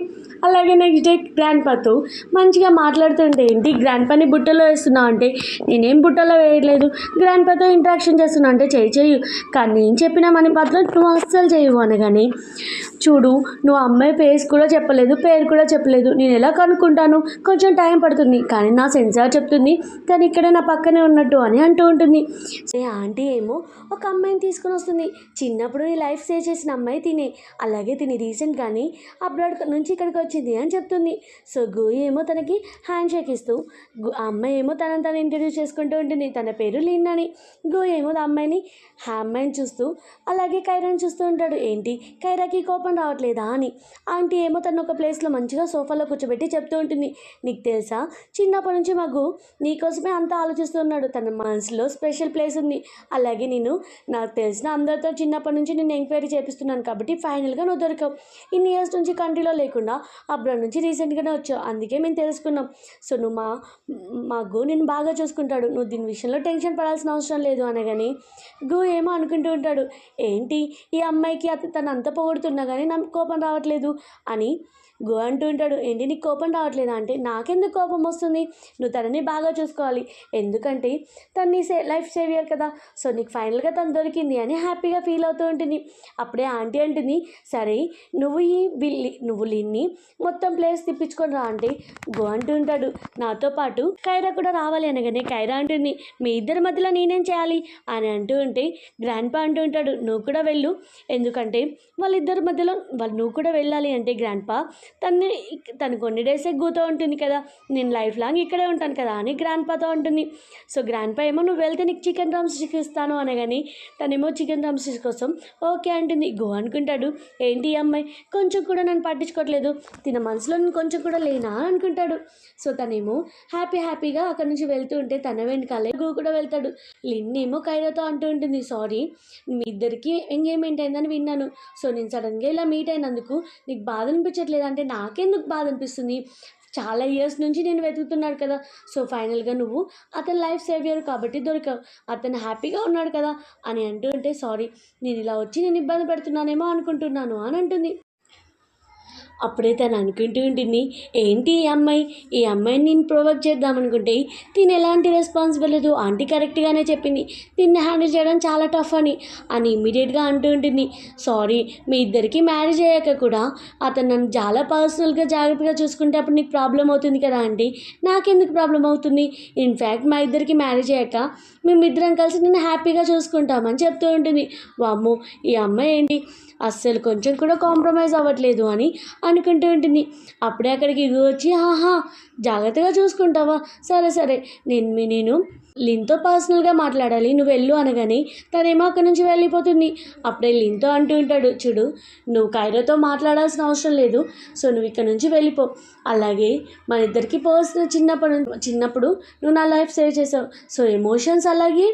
A: అలాగే నెక్స్ట్ డే గ్రాండ్ పాతో మంచిగా మాట్లాడుతుంటే, ఏంటి గ్రాండ్ పాని బుట్టలో వేస్తున్నావు అంటే, నేనేం బుట్టలో వేయట్లేదు, గ్రాండ్ పాతో ఇంట్రాక్షన్ చేస్తున్నా అంటే, చేయు కానీ నేను చెప్పిన మనీ పాత్ర నువ్వు అస్సలు చేయవు అనగానే, చూడు నువ్వు అమ్మాయి ఫేస్ కూడా చెప్పలేదు, పేరు కూడా చెప్పలేదు, నేను ఎలా కనుక్కుంటాను, కొంచెం టైం పడుతుంది, కానీ నా సెన్సార్ చెప్తుంది కానీ ఇక్కడ నా పక్కనే ఉన్నట్టు అని అంటూ ఉంటుంది. ఆంటీ ఏమో ఒక అమ్మాయిని తీసుకొని వస్తుంది, చిన్నప్పుడు నీ లైఫ్ సేవ్ చేసిన అమ్మాయి తినే, అలాగే తిని రీసెంట్గానే అబ్రాడ్ నుంచి ఇక్కడికి వచ్చింది అని చెప్తుంది. సో గో ఏమో తనకి హ్యాండ్ షేక్ ఇస్తూ, ఆ అమ్మాయి ఏమో తను ఇంట్రడ్యూస్ చేసుకుంటూ ఉంటుంది, తన పేరు లిన్ అని. గో ఏమో ఆ అమ్మాయిని చూస్తూ అలాగే కైరాని చూస్తూ ఉంటాడు, ఏంటి కైరాకి కోపం రావట్లేదా అని. ఆంటీ ఏమో తను ఒక ప్లేస్లో మంచిగా సోఫాలో కూర్చోబెట్టి చెప్తూ ఉంటుంది, నీకు తెలుసా చిన్నప్పటి నుంచి మగు నీకోసమే అంతా ఆలోచిస్తున్నాడు, తన మనసులో స్పెషల్ ప్లేస్ ఉంది, అలాగే నేను నాకు తెలిసిన అందరితో చిన్నప్పటి నుంచి నేను ఎంక్వైరీ చేపిస్తున్నాను కాబట్టి ఫైనల్గా నువ్వు దొరికావు, ఇన్ని ఇయర్స్ నుంచి కంట్రీలో లేకుండా అబ్రాడ్ నుంచి రీసెంట్గానే వచ్చావు, అందుకే మేము తెలుసుకున్నాం, సో నువ్వు మా గో నేను బాగా చూసుకుంటాడు, నువ్వు దీని విషయంలో టెన్షన్ పడాల్సిన అవసరం లేదు అనగాని గో ఏమో అనుకుంటూ ఉంటాడు, ఏంటి ఈ అమ్మాయికి తను అంత పొగుడుతున్నా కానీ నాకు కోపం రావట్లేదు అని. గో అంటూ ఉంటాడు, ఏంటి నీకు కోపం రావట్లేదా అంటే, నాకెందుకు కోపం వస్తుంది, నువ్వు తనని బాగా చూసుకోవాలి, ఎందుకంటే తను నీ లైఫ్ సేవియర్ కదా, సో నీకు ఫైనల్గా తను దొరికింది అని హ్యాపీగా ఫీల్ అవుతూ ఉంటుంది. అప్పుడే ఆంటీ అంటుంది, సరే నువ్వు లిన్ని మొత్తం ప్లేస్ తిప్పించుకొని రా అంటే, గో అంటూ ఉంటాడు, నాతో పాటు కైరా కూడా రావాలి అనగానే కైరా అంటుంది, మీ ఇద్దరి మధ్యలో నేనేం చేయాలి అని అంటూ ఉంటే గ్రాండ్ పా అంటూ ఉంటాడు, నువ్వు కూడా వెళ్ళు, ఎందుకంటే వాళ్ళిద్దరి మధ్యలో నువ్వు కూడా వెళ్ళాలి అంటే గ్రాండ్ పా తను కొన్ని డేసే గూతో ఉంటుంది కదా, నేను లైఫ్ లాంగ్ ఇక్కడే ఉంటాను కదా అని గ్రాండ్ పాతో ఉంటుంది. సో గ్రాండ్ పా ఏమో నువ్వు వెళ్తే నీకు చికెన్ డ్రమ్ స్టిక్ ఇస్తాను అనగాని తనేమో చికెన్ డ్రమ్ స్టిక్ కోసం ఓకే అంటుంది. గో అనుకుంటాడు, ఏంటి ఈ అమ్మాయి కొంచెం కూడా నన్ను పట్టించుకోవట్లేదు, తిన మనసులో నేను కొంచెం కూడా లేనా అనుకుంటాడు. సో తనేమో హ్యాపీగా అక్కడ నుంచి వెళ్తూ ఉంటే తన వెనకాలే గో కూడా వెళ్తాడు. లిన్ ఏమో కైరాతో అంటూ ఉంటుంది, సారీ మీ ఇద్దరికి ఎంగేజ్మెంట్ అయిందని విన్నాను, సో నేను సడన్గా ఇలా మీట్ అయినందుకు నీకు బాధ అనిపించట్లేదు అంటే నాకెందుకు బాధ అనిపిస్తుంది, చాలా ఇయర్స్ నుంచి నేను వెతుకుతున్నాడు కదా, సో ఫైనల్గా నువ్వు అతని లైఫ్ సేవియర్ కాబట్టి దొరికావు, అతను హ్యాపీగా ఉన్నాడు కదా అని అంటూ ఉంటే సారీ నేను ఇలా వచ్చి నేను ఇబ్బంది పెడుతున్నానేమో అనుకుంటున్నాను అని అంటుంది. అప్పుడే తను అనుకుంటూ ఉంటుంది, ఏంటి ఈ అమ్మాయిని నేను ప్రొవోక్ చేద్దామనుకుంటే తిను ఎలాంటి రెస్పాన్స్ ఇవ్వలేదు, ఆంటీ కరెక్ట్గానే చెప్పింది దీన్ని హ్యాండిల్ చేయడం చాలా టఫ్ అని ఇమ్మీడియట్గా అంటూ ఉంటుంది. సారీ మీ ఇద్దరికి మ్యారేజ్ అయ్యాక కూడా అతను నన్ను చాలా పర్సనల్గా జాగ్రత్తగా చూసుకుంటే అప్పుడు నీకు ప్రాబ్లం అవుతుంది కదా ఆంటీ, నాకెందుకు ప్రాబ్లం అవుతుంది, ఇన్ఫ్యాక్ట్ మా ఇద్దరికి మ్యారేజ్ అయ్యాక మేమిద్దరం కలిసి నేను హ్యాపీగా చూసుకుంటామని చెప్తూ ఉంటుంది. వామ్మో ఈ అమ్మాయి ఏంటి అస్సలు కొంచెం కూడా కాంప్రమైజ్ అవ్వట్లేదు అని అనుకుంటూ ఉంటుంది. అప్పుడే అక్కడికి వచ్చి జాగ్రత్తగా చూసుకుంటావా, సరే నేను లిన్తో పర్సనల్గా మాట్లాడాలి నువ్వు వెళ్ళు అనగానే తనేమో అక్కడి నుంచి వెళ్ళిపోతుంది. అప్పుడే లిన్తో అంటూ ఉంటాడు, చూడు నువ్వు కైరాతో మాట్లాడాల్సిన అవసరం లేదు, సో నువ్వు ఇక్కడ నుంచి వెళ్ళిపో, అలాగే మన ఇద్దరికి పర్సనల్ చిన్నప్పుడు నువ్వు నా లైఫ్ సేవ్ చేసావు, సో ఎమోషన్స్ అలాగే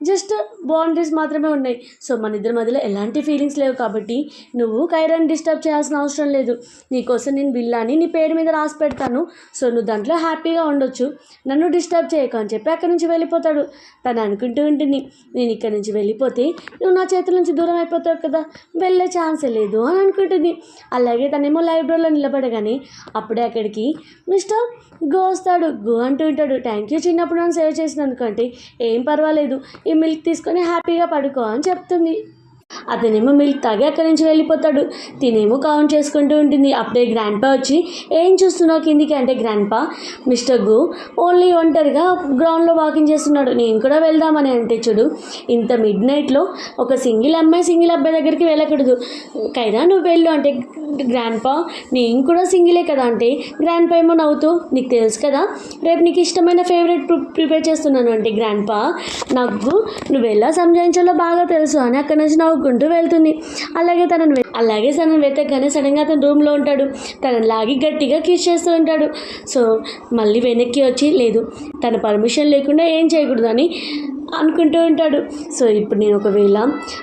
A: జస్ట్ బౌండరీస్ మాత్రమే ఉన్నాయి, సో మన ఇద్దరి మధ్యలో ఎలాంటి ఫీలింగ్స్ లేవు కాబట్టి నువ్వు కైరాని డిస్టర్బ్ చేయాల్సిన అవసరం లేదు, నీకోసం నేను విల్లాని నీ పేరు మీద రాసి పెడతాను, సో నువ్వు దాంట్లో హ్యాపీగా ఉండొచ్చు, నన్ను డిస్టర్బ్ చేయకు అని చెప్పి అక్కడి నుంచి వెళ్ళిపోతాడు. తను అనుకుంటూ ఉంటుంది, నేను ఇక్కడి నుంచి వెళ్ళిపోతే నువ్వు నా చేతుల నుంచి దూరం అయిపోతావు కదా, వెళ్ళే ఛాన్సే లేదు అని అనుకుంటుంది. అలాగే తనేమో లైబ్రరీలో నిలబడగానే అప్పుడే అక్కడికి మిస్టర్ గో వస్తాడు. గో అంటూ ఉంటాడు, థ్యాంక్ యూ చిన్నప్పుడు నన్ను సేవ్ చేసినందుకు అంటే ఏం పర్వాలేదు, ఈ మిల్క్ తీసుకొని హ్యాపీగా పడుకో అని చెప్తుంది. అతనేమో మిల్క్ తాగి అక్కడి నుంచి వెళ్ళిపోతాడు. తినేమో కౌంట్ చేసుకుంటూ ఉంటుంది. అప్పుడే గ్రాండ్ పా వచ్చి ఏం చూస్తున్నావు కిందికి అంటే గ్రాండ్ పా మిస్టర్ గు ఓన్లీ ఒంటరిగా గ్రౌండ్లో వాకింగ్ చేస్తున్నాడు, నేను కూడా వెళ్దామని అంటే చూడు ఇంత మిడ్ నైట్లో ఒక సింగిల్ అబ్బాయి దగ్గరికి వెళ్ళకూడదు, కైరా నువ్వు వెళ్ళు అంటే గ్రాండ్ పా నేను కూడా సింగిలే కదా అంటే గ్రాండ్ పా ఏమో నవ్వుతూ నీకు తెలుసు కదా రేపు నీకు ఇష్టమైన ఫేవరెట్ ప్రిపేర్ చేస్తున్నాను అంటే గ్రాండ్ పా నాకు నువ్వు ఎలా సంజాయించాలో బాగా తెలుసు అని అక్కడి నుంచి నవ్వుకుంటూ వెళ్తుంది. అలాగే తనను వెతకగానే సడన్గా అతను రూమ్లో ఉంటాడు. తనని లాగి గట్టిగా కిస్ చేస్తూ ఉంటాడు. సో మళ్ళీ వెనక్కి వచ్చి లేదు తన పర్మిషన్ లేకుండా ఏం చేయకూడదు అని అనుకుంటూ ఉంటాడు. సో ఇప్పుడు నేను ఒకవేళ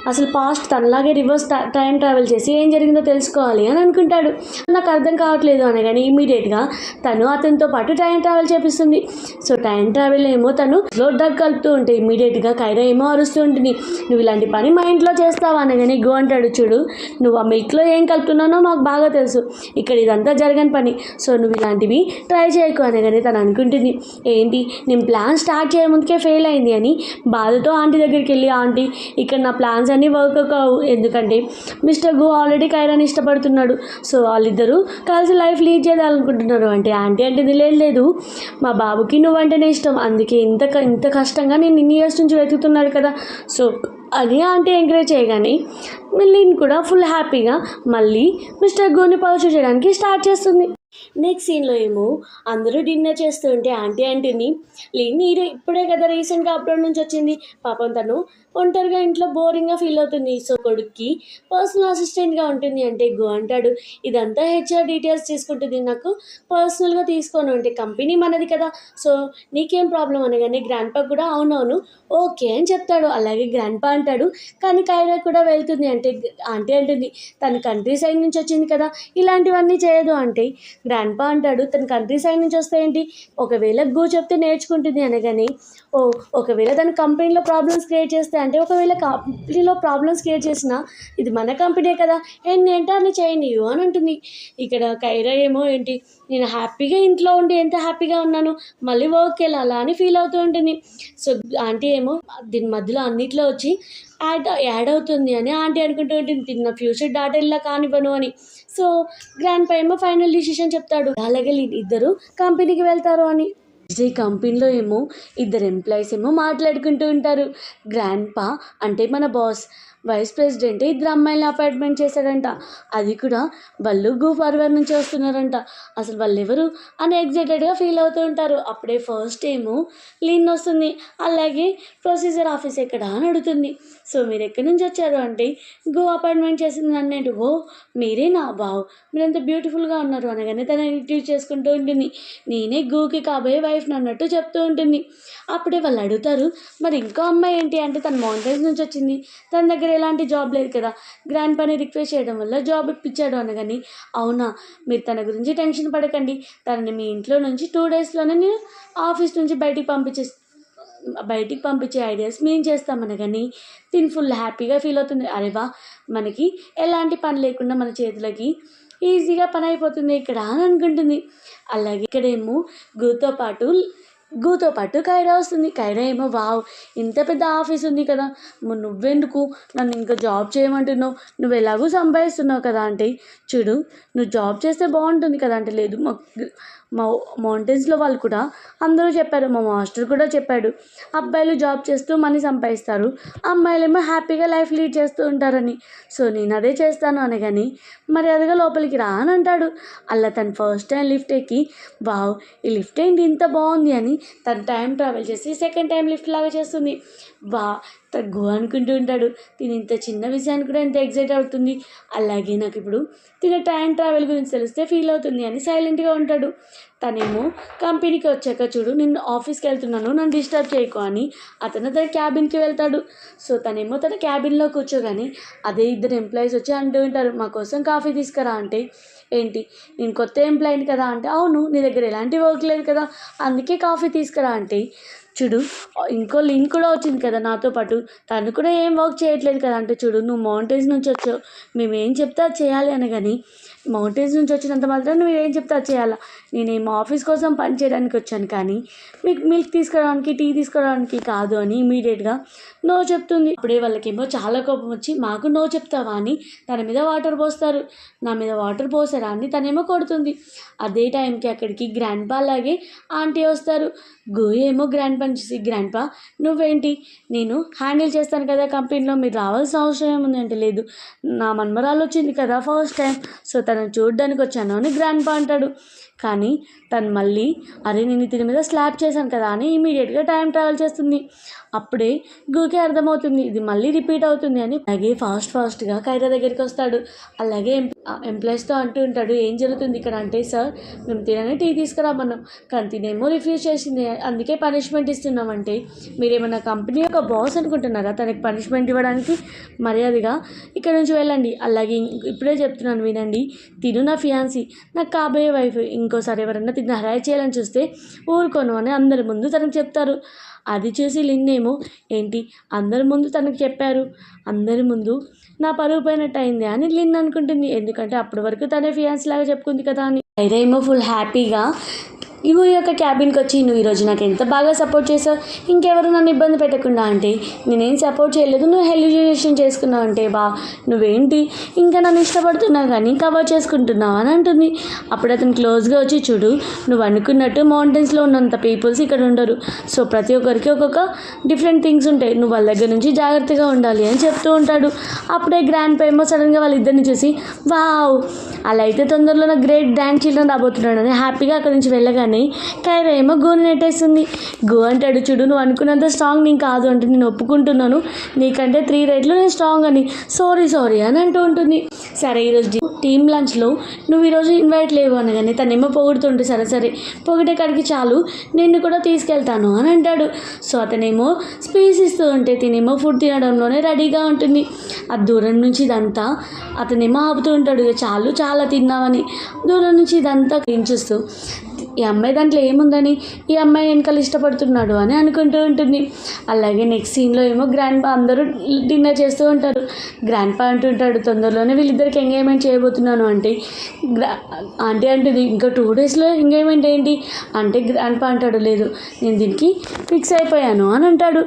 A: అసలు పాస్ట్ తనలాగే రివర్స్ టైం ట్రావెల్ చేసి ఏం జరిగిందో తెలుసుకోవాలి అని అనుకుంటాడు. నాకు అర్థం కావట్లేదు అనగానే ఇమీడియట్గా తను అతనితో పాటు టైం ట్రావెల్ చేపిస్తుంది. సో టైం ట్రావెల్ ఏమో తను డ్రగ్ కలుపుతూ ఉంటే ఇమీడియట్గా కైరా ఏమో అరుస్తూ ఉంటుంది, నువ్వు ఇలాంటి పని మా ఇంట్లో చేస్తావా అనగానే గో అంటాడు, చూడు నువ్వు ఆ మిల్క్లో ఏం కలుపుతున్నానో మాకు బాగా తెలుసు, ఇక్కడ ఇదంతా జరగని పని, సో నువ్వు ఇలాంటివి ట్రై చేయకు అనగానే తను అనుకుంటుంది, ఏంటి నేను ప్లాన్ స్టార్ట్ చేయముందుకే ఫెయిల్ అయింది అని బాధతో ఆంటీ దగ్గరికి వెళ్ళి ఆంటీ ఇక్కడ నా ప్లాన్స్ అన్నీ వర్క్ కావు, ఎందుకంటే మిస్టర్ గు ఆల్రెడీ కైరాని ఇష్టపడుతున్నాడు, సో వాళ్ళిద్దరూ కలిసి లైఫ్ లీడ్ చేయాలనుకుంటున్నారు అంటే ఆంటీ అంటే లేదు మా బాబుకి నువ్వంటేనే ఇష్టం, అందుకే ఇంత కష్టంగా నేను ఇన్ని ఇయర్స్ నుంచి వెతుకుతున్నాడు కదా, సో అది ఆంటీ ఎంకరేజ్ చేయగానే లిన్ కూడా ఫుల్ హ్యాపీగా మళ్ళీ మిస్టర్ గోని పర్సూ చేయడానికి స్టార్ట్ చేస్తుంది. నెక్స్ట్ సీన్లో ఏమో అందరూ డిన్నర్ చేస్తూ ఉంటే ఆంటీ అంటుంది, లిన్ ఇప్పుడే కదా రీసెంట్గా అప్లోడ్ నుంచి వచ్చింది, పాపం తను ఒంటరిగా ఇంట్లో బోరింగ్గా ఫీల్ అవుతుంది, సో కొడుక్కి పర్సనల్ అసిస్టెంట్గా ఉంటుంది అంటే గో అంటాడు, ఇదంతా హెచ్ఆర్ డీటెయిల్స్ తీసుకుంటుంది, నాకు పర్సనల్గా తీసుకోను అంటే కంపెనీ మనది కదా, సో నీకేం ప్రాబ్లం అనగానే గ్రాండ్ పా కూడా అవునవును ఓకే అని చెప్తాడు. అలాగే గ్రాండ్ పా అంటాడు, కానీ కైరా కూడా వెళ్తుంది అంటే ఆంటీ అంటుంది తన కంట్రీ సైడ్ నుంచి వచ్చింది కదా ఇలాంటివన్నీ చేయదు అంటే గ్రాండ్ పా అంటాడు, తన కంట్రీ సైడ్ నుంచి వస్తే ఏంటి ఒకవేళ గో చెప్తే నేర్చుకుంటుంది అనగానే ఒకవేళ తన కంపెనీలో ప్రాబ్లమ్స్ క్రియేట్ చేస్తే అంటే ఒకవేళ కంపెనీలో ప్రాబ్లమ్స్ క్రియేట్ చేసినా ఇది మన కంపెనీ కదా ఏంటంటే అని చేయండి అని అంటుంది. ఇక్కడ కైరా ఏమో ఏంటి నేను హ్యాపీగా ఇంట్లో ఉండి ఎంత హ్యాపీగా ఉన్నాను మళ్ళీ వర్క్కి వెళ్ళాలా అని ఫీల్ అవుతూ ఉంటుంది. సో ఆంటీ ఏమో దీని మధ్యలో అన్నిట్లో వచ్చి యాడ్ అవుతుంది అని ఆంటీ అనుకుంటూ ఉంటుంది, తిన్న ఫ్యూచర్ డాటర్లా కానివ్వను అని. సో గ్రాండ్ పా ఏమో ఫైనల్ డిసిషన్ చెప్తాడు, అలాగే ఇద్దరు కంపెనీకి వెళ్తారు అని. ఈ కంపెనీలో ఏమో ఇద్దరు ఎంప్లాయీస్ ఏమో మాట్లాడుకుంటూ ఉంటారు. గ్రాండ్ పా అంటే మన బాస్ వైస్ ప్రెసిడెంట్ ఇద్దరు అమ్మాయిని అపాయింట్మెంట్ చేశాడంట. అది కూడా వాళ్ళు గూ ఫర్వర్ నుంచి వస్తున్నారంట. అసలు వాళ్ళు ఎవరు అని ఎగ్జైటెడ్గా ఫీల్ అవుతూ ఉంటారు. అప్పుడే ఫస్ట్ ఏమో లిన్ వస్తుంది. అలాగే ప్రొసీజర్ ఆఫీస్ ఎక్కడ అని అడుగుతుంది. సో మీరు ఎక్కడి నుంచి వచ్చారు అంటే గో అపాయింట్మెంట్ చేసింది నన్నేంటి. ఓ మీరేనా, బావ్ మీరు ఎంత బ్యూటిఫుల్గా ఉన్నారు అనగానే తన రిట్రీవ్ చేసుకుంటూ ఉంటుంది. నేనే గోకి కాబోయే వైఫ్ అన్నట్టు చెప్తూ ఉంటుంది. అప్పుడే వాళ్ళు అడుగుతారు, మరి ఇంకో అమ్మాయి ఏంటి అంటే తన మౌంటైన్స్ నుంచి వచ్చింది, తన దగ్గర ఎలాంటి జాబ్ లేదు కదా, గ్రాండ్ పని రిక్వెస్ట్ చేయడం వల్ల జాబ్ ఇప్పించాడు అనగాని, అవునా మీరు తన గురించి టెన్షన్ పడకండి, తనని మీ ఇంట్లో నుంచి 2 డేస్లోనే నేను ఆఫీస్ నుంచి బయటికి పంపించే ఐడియాస్ మేము చేస్తామనగాని తిని ఫుల్ హ్యాపీగా ఫీల్ అవుతుంది. అరే వా, మనకి ఎలాంటి పని లేకుండా మన చేతులకి ఈజీగా పని అయిపోతుంది ఇక్కడ అని అనుకుంటుంది. అలాగే ఇక్కడేమో గూతో పాటు కైరా వస్తుంది. కైరా ఏమో వావ్ ఇంత పెద్ద ఆఫీస్ ఉంది కదా, నువ్వెందుకు నన్ను ఇంకా జాబ్ చేయమంటున్నావు, నువ్వు ఎలాగూ సంపాదిస్తున్నావు కదా అంటే, చూడు నువ్వు జాబ్ చేస్తే బాగుంటుంది కదా అంటే, లేదు మా మౌంటైన్స్లో వాళ్ళు కూడా అందరూ చెప్పారు, మా మాస్టర్ కూడా చెప్పాడు, అబ్బాయిలు జాబ్ చేస్తూ మనీ సంపాదిస్తారు, అమ్మాయిలేమో హ్యాపీగా లైఫ్ లీడ్ చేస్తూ ఉంటారని. సో నేను అదే చేస్తాను అనగాని మరి అదిగా లోపలికి రా అని అంటాడు. అలా తను ఫస్ట్ టైం లిఫ్ట్ ఎక్కి వావ్ ఈ లిఫ్ట్ ఏంటి ఇంత బాగుంది అని తను టైం ట్రావెల్ చేసి సెకండ్ టైం లిఫ్ట్ లాగా చేస్తుంది. తగ్గు అనుకుంటూ ఉంటాడు. తిని ఇంత చిన్న విషయానికి కూడా ఎంత ఎగ్జైట్ అవుతుంది. అలాగే నాకు ఇప్పుడు తిన టైం ట్రావెల్ గురించి తెలిస్తే ఫీల్ అవుతుంది అని సైలెంట్గా ఉంటాడు. తనేమో కంపెనీకి వచ్చాక చూడు నిన్ను ఆఫీస్కి వెళ్తున్నాను నన్ను డిస్టర్బ్ చేయకు అని అతను తన క్యాబిన్కి వెళ్తాడు. సో తనేమో తన క్యాబిన్లో కూర్చోగానే అదే ఇద్దరు ఎంప్లాయీస్ వచ్చి అంటూ ఉంటారు, మా కోసం కాఫీ తీసుకురా అంటే, ఏంటి నేను కొత్త ఎంప్లాయీని కదా అంటే, అవును నీ దగ్గర ఎలాంటి వర్క్ లేదు కదా అందుకే కాఫీ తీసుకురా అంటే, చూడు ఇంకో లింక్ కూడా వచ్చింది కదా నాతో పాటు, తను కూడా ఏం వర్క్ చేయట్లేదు కదా అంటే, చూడు నువ్వు మౌంటైన్స్ నుంచి వచ్చావు, మేము ఏం చెప్తే అది చేయాలి అనగాని, మౌంటైన్స్ నుంచి వచ్చినంత మాత్రం నువ్వు ఏం చెప్తే అది చేయాలా, నేనేమో ఆఫీస్ కోసం పని చేయడానికి వచ్చాను కానీ మీకు మిల్క్ తీసుకురావడానికి టీ తీసుకురావడానికి కాదు అని ఇమీడియట్గా నో చెప్తుంది. అప్పుడే వాళ్ళకేమో చాలా కోపం వచ్చి, మాకు నో చెప్తావా అని తన మీద వాటర్ పోస్తారు. నా మీద వాటర్ పోసారా అని తనేమో కొడుతుంది. అదే టైంకి అక్కడికి గ్రాండ్ పా అలాగే ఆంటీ వస్తారు. ఏమో గ్రాండ్ పని చూసి, గ్రాండ్ పా నువ్వేంటి, నేను హ్యాండిల్ చేస్తాను కదా కంపెనీలో, మీరు రావాల్సిన అవసరం ఏముంది అంటే, లేదు నా మన్మరాలు వచ్చింది కదా ఫస్ట్ టైం, సో తనను చూడడానికి వచ్చాను అని గ్రాండ్ పా అంటాడు. కానీ తను మళ్ళీ అరే నేను తిని మీద స్లాప్ చేశాను కదా అని ఇమీడియట్గా టైం ట్రావెల్ చేస్తుంది. అప్పుడే గూకే అర్థమవుతుంది ఇది మళ్ళీ రిపీట్ అవుతుంది అని. అలాగే ఫాస్ట్గా కైరా దగ్గరికి వస్తాడు. అలాగే ఎంప్లాయీస్తో అంటూ ఉంటాడు, ఏం జరుగుతుంది ఇక్కడ అంటే, సార్ మేము తినని టీ తీసుకురామన్నాం కానీ తినేమో రిఫ్యూజ్ చేసింది, అందుకే పనిష్మెంట్ ఇస్తున్నామంటే, మీరేమన్నా కంపెనీ యొక్క బాస్ అనుకుంటున్నారా తనకి పనిష్మెంట్ ఇవ్వడానికి, మర్యాదగా ఇక్కడ నుంచి వెళ్ళండి. అలాగే ఇప్పుడే చెప్తున్నాను వినండి, తిను నా ఫియాన్సీ, నాకు కాబోయే వైఫ్, ఇంకోసారి ఎవరన్నా తిన్న హరాయి చేయాలని చూస్తే ఊరుకోను అని అందరి ముందు తనకు చెప్తారు. అది చూసి లిన్ ఏమో, ఏంటి అందరి ముందు తనకు చెప్పారు, అందరి ముందు నా పరుగు పోయినట్టు అయింది అని లిన్ అనుకుంటుంది. ఎందుకంటే అప్పటి వరకు తనే ఫియాన్స్ లాగా చెప్పుకుంది కదా అని. కైరా ఏమో ఫుల్ హ్యాపీగా ఈ యొక్క క్యాబిన్కి వచ్చి, నువ్వు ఈరోజు నాకు ఎంత బాగా సపోర్ట్ చేసావు, ఇంకెవరు నన్ను ఇబ్బంది పెట్టకుండా అంటే, నేనేం సపోర్ట్ చేయలేదు, నువ్వు హెల్యూజేషన్ చేసుకున్నావు అంటే, నువ్వేంటి ఇంకా నన్ను ఇష్టపడుతున్నావు కానీ కవర్ చేసుకుంటున్నావు అని అంటుంది. అప్పుడు అతను క్లోజ్గా వచ్చి, చూడు నువ్వు అనుకున్నట్టు మౌంటైన్స్లో ఉన్నంత పీపుల్స్ ఇక్కడ ఉండరు, సో ప్రతి ఒక్కరికి ఒక్కొక్క డిఫరెంట్ థింగ్స్ ఉంటాయి, నువ్వు వాళ్ళ దగ్గర నుంచి జాగ్రత్తగా ఉండాలి అని చెప్తూ ఉంటాడు. అప్పుడే గ్రాండ్ పా ఏమో సడన్గా వాళ్ళిద్దరిని చూసి, వావ్ అలా అయితే తొందరలో నా గ్రేట్ గ్రాండ్ చిల్డ్రన్ రాబోతున్నాడు అని హ్యాపీగా అక్కడి నుంచి వెళ్ళగానే కైరా ఏమో గోని నెట్టేస్తుంది. గో అంటాడు, చూడు నువ్వు అనుకున్నంత స్ట్రాంగ్ నేను కాదు అంటే, నేను ఒప్పుకుంటున్నాను నీకంటే 3 రెట్లు నేను స్ట్రాంగ్ అని, సారీ అని అంటూ ఉంటుంది. సరే ఈరోజు టీమ్ లంచ్లో నువ్వు ఈరోజు ఇన్వైట్ లేవు అనగానే తనేమో పొగుడుతుంటే, సరే పొగిడే కాడికి చాలు నిన్ను కూడా తీసుకెళ్తాను అని అంటాడు. సో అతనేమో స్పీచ్ ఇస్తూ ఉంటే తినేమో ఫుడ్ తినడంలోనే రెడీగా ఉంటుంది. ఆ దూరం నుంచి ఇదంతా అతనేమో ఆపుతూ ఉంటాడు, చాలు చాలా తిన్నామని. దూరం నుంచి ఇదంతా చూస్తూ, ఈ అమ్మాయి దాంట్లో ఏముందని ఈ అమ్మాయి వెనకాల ఇష్టపడుతున్నాడు అని అనుకుంటూ ఉంటుంది. అలాగే నెక్స్ట్ సీన్లో ఏమో గ్రాండ్ పా అందరూ డిన్నర్ చేస్తూ ఉంటారు. గ్రాండ్ పా అంటుంటాడు, తొందరలోనే వీళ్ళిద్దరికి ఎంగేజ్మెంట్ చేయబోతున్నాను అంటే, ఆంటీ అంటుంది ఇంకా 2 డేస్లో ఎంగేజ్మెంట్ ఏంటి అంటే, గ్రాండ్ పా అంటాడు, లేదు నేను దీనికి ఫిక్స్ అయిపోయాను అని అంటాడు.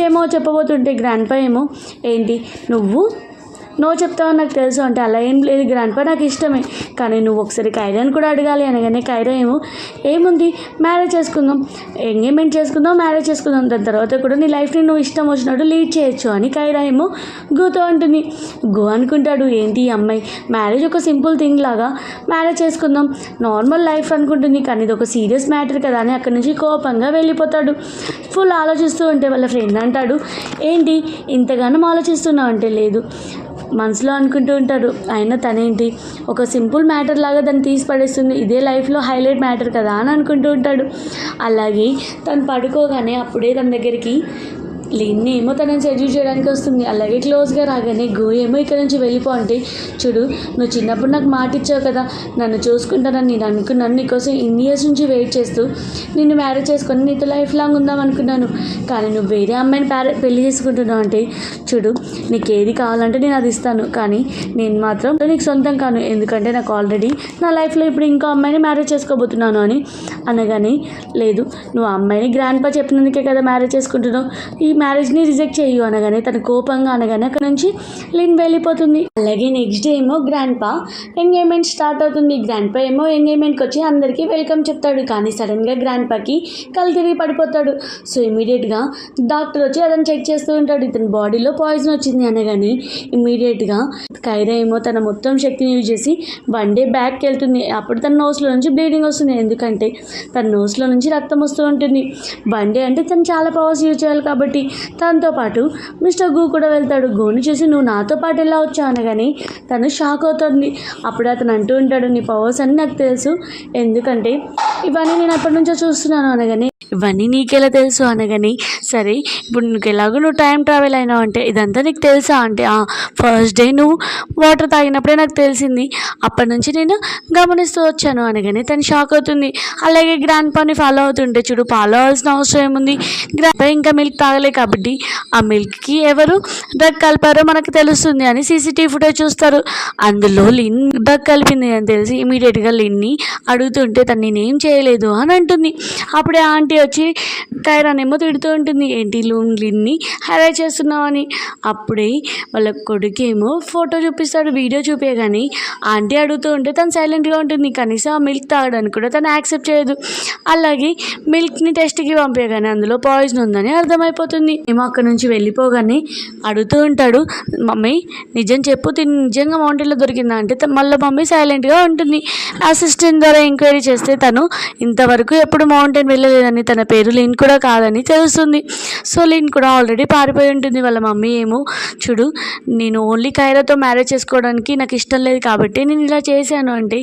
A: ఏమో చెప్పబోతుంటే గ్రాండ్ పా ఏమో, ఏంటి నువ్వు నో చెప్తావని నాకు తెలుసు అంటే అలా ఏం లేదు గ్రాండ్ పా నాకు ఇష్టమే, కానీ నువ్వు ఒకసారి కైరాని కూడా అడగాలి అనగానే కైరా ఏముంది మ్యారేజ్ చేసుకుందాం, ఎంగేజ్మెంట్ చేసుకుందాం, మ్యారేజ్ చేసుకుందాం, దాని తర్వాత కూడా నీ లైఫ్ని నువ్వు ఇష్టం వచ్చినట్టు లీడ్ చేయొచ్చు అని కైరా గూతో అంటుంది. గో అనుకుంటాడు ఏంటి ఈ అమ్మాయి మ్యారేజ్ ఒక సింపుల్ థింగ్ లాగా మ్యారేజ్ చేసుకుందాం నార్మల్ లైఫ్ అనుకుంటుంది, కానీ ఇది ఒక సీరియస్ మ్యాటర్ కదా అని అక్కడి నుంచి కోపంగా వెళ్ళిపోతాడు. ఫుల్ ఆలోచిస్తూ ఉంటే వాళ్ళ ఫ్రెండ్ అంటాడు ఏంటి ఇంతగానో ఆలోచిస్తున్నావు అంటే లేదు మనసులో అనుకుంటూ ఉంటాడు. అయినా తనేంటి ఒక సింపుల్ మ్యాటర్ లాగా దాన్ని తీసి పడేస్తుంది, ఇదే లైఫ్లో హైలైట్ మ్యాటర్ కదా అని అనుకుంటూ ఉంటాడు. అలాగే తను పడుకోగానే అప్పుడే తన దగ్గరికి లిన్ని తనని సెడ్యూల్ చేయడానికి వస్తుంది. అలాగే క్లోజ్గా రాగానే గో ఇక్కడ నుంచి వెళ్ళిపో అంటే చూడు నువ్వు చిన్నప్పుడు నాకు మాట ఇచ్చావు కదా నన్ను చూసుకుంటానని నేను అనుకున్నాను, నీకోసం ఇన్ని ఇయర్స్ నుంచి వెయిట్ చేస్తూ నిన్ను మ్యారేజ్ చేసుకొని నీతో లైఫ్ లాంగ్ ఉందాం అనుకున్నాను, కానీ నువ్వు వేరే అమ్మాయిని పెళ్లి చేసుకుంటున్నావు అంటే చూడు నీకు ఏది కావాలంటే నేను అది ఇస్తాను, కానీ నేను మాత్రం నీకు సొంతం కాను, ఎందుకంటే నాకు ఆల్రెడీ నా లైఫ్లో ఇప్పుడు ఇంకో అమ్మాయిని మ్యారేజ్ చేసుకోబోతున్నాను అని అనగానే లేదు నువ్వు ఆ అమ్మాయిని గ్రాండ్ పా చెప్పినందుకే కదా మ్యారేజ్ చేసుకుంటున్నావు, ఈ మ్యారేజ్ని రిజెక్ట్ చేయు అనగానే తను కోపంగా అనగానే అక్కడ నుంచి లిన్ వెళ్ళిపోతుంది. అలాగే నెక్స్ట్ డే గ్రాండ్ పా ఎంగేజ్మెంట్ స్టార్ట్ అవుతుంది. గ్రాండ్ పా ఎంగేజ్మెంట్కి వచ్చి అందరికీ వెల్కమ్ చెప్తాడు, కానీ సడన్గా గ్రాండ్ పాకి కళ్ళు తిరిగి పడిపోతాడు. సో ఇమీడియట్గా డాక్టర్ వచ్చి అతను చెక్ చేస్తూ ఉంటాడు, ఇతని బాడీలో పాయిజన్ వచ్చింది అనగానే ఇమీడియట్గా కైరా తన మొత్తం శక్తిని యూజ్ చేసి వన్ డే బ్యాక్కి వెళ్తుంది. అప్పుడు తన నోస్లో నుంచి బ్లీడింగ్ వస్తుంది, ఎందుకంటే తన నోస్లో నుంచి రక్తం వస్తూ ఉంటుంది. వన్ డే అంటే తను చాలా పవర్స్ యూజ్ చేయాలి కాబట్టి తనతో పాటు మిస్టర్ గూ కూడా వెళ్తాడు. గూని చూసి నువ్వు నాతో పాటు ఎలా వచ్చావు అనగానే తను షాక్ అవుతుంది. అప్పుడు అతను అంటూ ఉంటాడు నీ పవర్స్ అని నాకు తెలుసు, ఎందుకంటే ఇవన్నీ నేను అప్పటి నుంచో చూస్తున్నాను అనగానే ఇవన్నీ నీకెలా తెలుసు అనగానే సరే ఇప్పుడు నీకు ఎలాగో నువ్వు టైం ట్రావెల్ అయినావు అంటే ఇదంతా నీకు తెలుసా అంటే ఫస్ట్ డే నువ్వు వాటర్ తాగినప్పుడే నాకు తెలిసింది, అప్పటి నుంచి నేను గమనిస్తూ వచ్చాను అనగానే తను షాక్ అవుతుంది. అలాగే గ్రాండ్ పాని ఫాలో అవుతుంటే చూడు ఫాలో అవ్వాల్సిన అవసరం ఏముంది, గ్రాండ్ పా ఇంకా మిల్క్ తాగలే కాబట్టి ఆ మిల్క్కి ఎవరు డ్రగ్ కలిపారో మనకు తెలుస్తుంది అని సీసీటీవీ ఫుటేజ్ చూస్తారు. అందులో లిన్ డ్రగ్ కలిపింది అని తెలిసి ఇమీడియట్గా లిన్ని అడుగుతుంటే తను నేనేం చేయలేదు అని అంటుంది. అప్పుడే ఆంటీ వచ్చి కైరానేమో తిడుతూ ఉంటుంది ఏంటి లిన్ని హైలైట్ చేస్తున్నావు అని. అప్పుడే వాళ్ళ కొడుకేమో ఫోటో చూపిస్తాడు, వీడియో చూపించగానే ఆంటీ అడుగుతూ ఉంటే తను సైలెంట్గా ఉంటుంది, కనీసం ఆ మిల్క్ తాగడానికి కూడా తను యాక్సెప్ట్ చేయదు. అలాగే మిల్క్ని టెస్ట్కి పంపించగానే అందులో పాయిజన్ ఉందని అర్థమైపోతుంది. అక్కడి నుంచి వెళ్ళిపోగానే అడుగుతూ ఉంటాడు మమ్మీ నిజం చెప్పు తిని నిజంగా మౌంటైన్లో దొరికిందా అంటే మళ్ళీ మమ్మీ సైలెంట్గా ఉంటుంది. అసిస్టెంట్ ద్వారా ఎంక్వైరీ చేస్తే తను ఇంతవరకు ఎప్పుడు మౌంటైన్ వెళ్ళలేదని తన పేరు లిన్ కూడా కాదని తెలుస్తుంది. సో లిన్ కూడా ఆల్రెడీ పారిపోయి ఉంటుంది. వాళ్ళ మమ్మీ చూడు నేను ఓన్లీ కైరాతో మ్యారేజ్ చేసుకోవడానికి నాకు ఇష్టం లేదు కాబట్టి నేను ఇలా చేశాను అంటే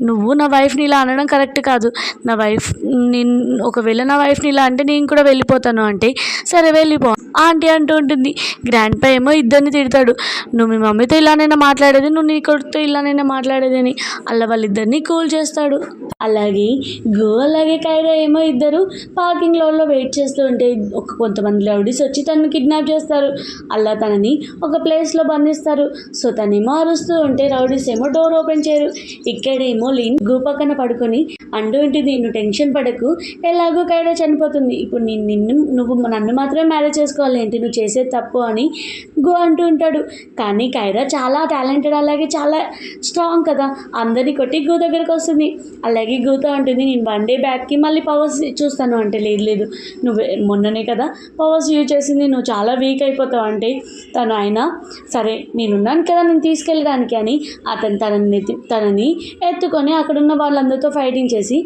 A: నువ్వు నా వైఫ్ని ఇలా అనడం కరెక్ట్ కాదు, నా వైఫ్ నేను ఒకవేళ నా వైఫ్ని ఇలా అంటే నేను కూడా వెళ్ళిపోతాను అంటే సరే వెళ్ళిపో ఆంటీ అంటూ ఉంటుంది. గ్రాండ్ పా ఇద్దరిని తిడతాడు, నువ్వు మీ మమ్మీతో ఇలానైనా మాట్లాడేది, నువ్వు నీ కొడుకుతో ఇలానైనా మాట్లాడేది అని అలా వాళ్ళిద్దరిని కూల్ చేస్తాడు. అలాగే అలాగే కైరా ఇద్దరు పార్కింగ్ లాట్లో వెయిట్ చేస్తూ ఉంటే కొంతమంది రౌడీస్ వచ్చి తనని కిడ్నాప్ చేస్తారు. అలా తనని ఒక ప్లేస్లో బంధిస్తారు. సో తనేమో అరుస్తూ ఉంటే రౌడీస్ డోర్ ఓపెన్ చేయరు. ఇక్కడేమో లిన్ గూ పక్కన పడుకొని అంటూ ఉంటుంది నువ్వు టెన్షన్ పడకు, ఎలాగో కైరా చనిపోతుంది, ఇప్పుడు నువ్వు నన్ను మాత్రమే మ్యారేజ్ చేసుకోవాలి ఏంటి నువ్వు చేసేది తప్పు అని గో అంటూ ఉంటాడు. కానీ కైరా చాలా టాలెంటెడ్, అలాగే చాలా స్ట్రాంగ్ కదా, అందరినీ కొట్టి గో దగ్గరకు వస్తుంది. అలాగే గూతో అంటుంది నేను వన్ డే బ్యాక్కి మళ్ళీ పవర్స్ చూస్తాను అంటే లేదు నువ్వు మొన్ననే కదా పవర్స్ యూజ్ చేసింది, నువ్వు చాలా వీక్ అయిపోతావు అంటే తను అయినా సరే నేనున్నాను కదా నేను తీసుకెళ్ళడానికి అని తనని ఎత్తుకొని అక్కడున్న వాళ్ళందరితో ఫైటింగ్ చేసి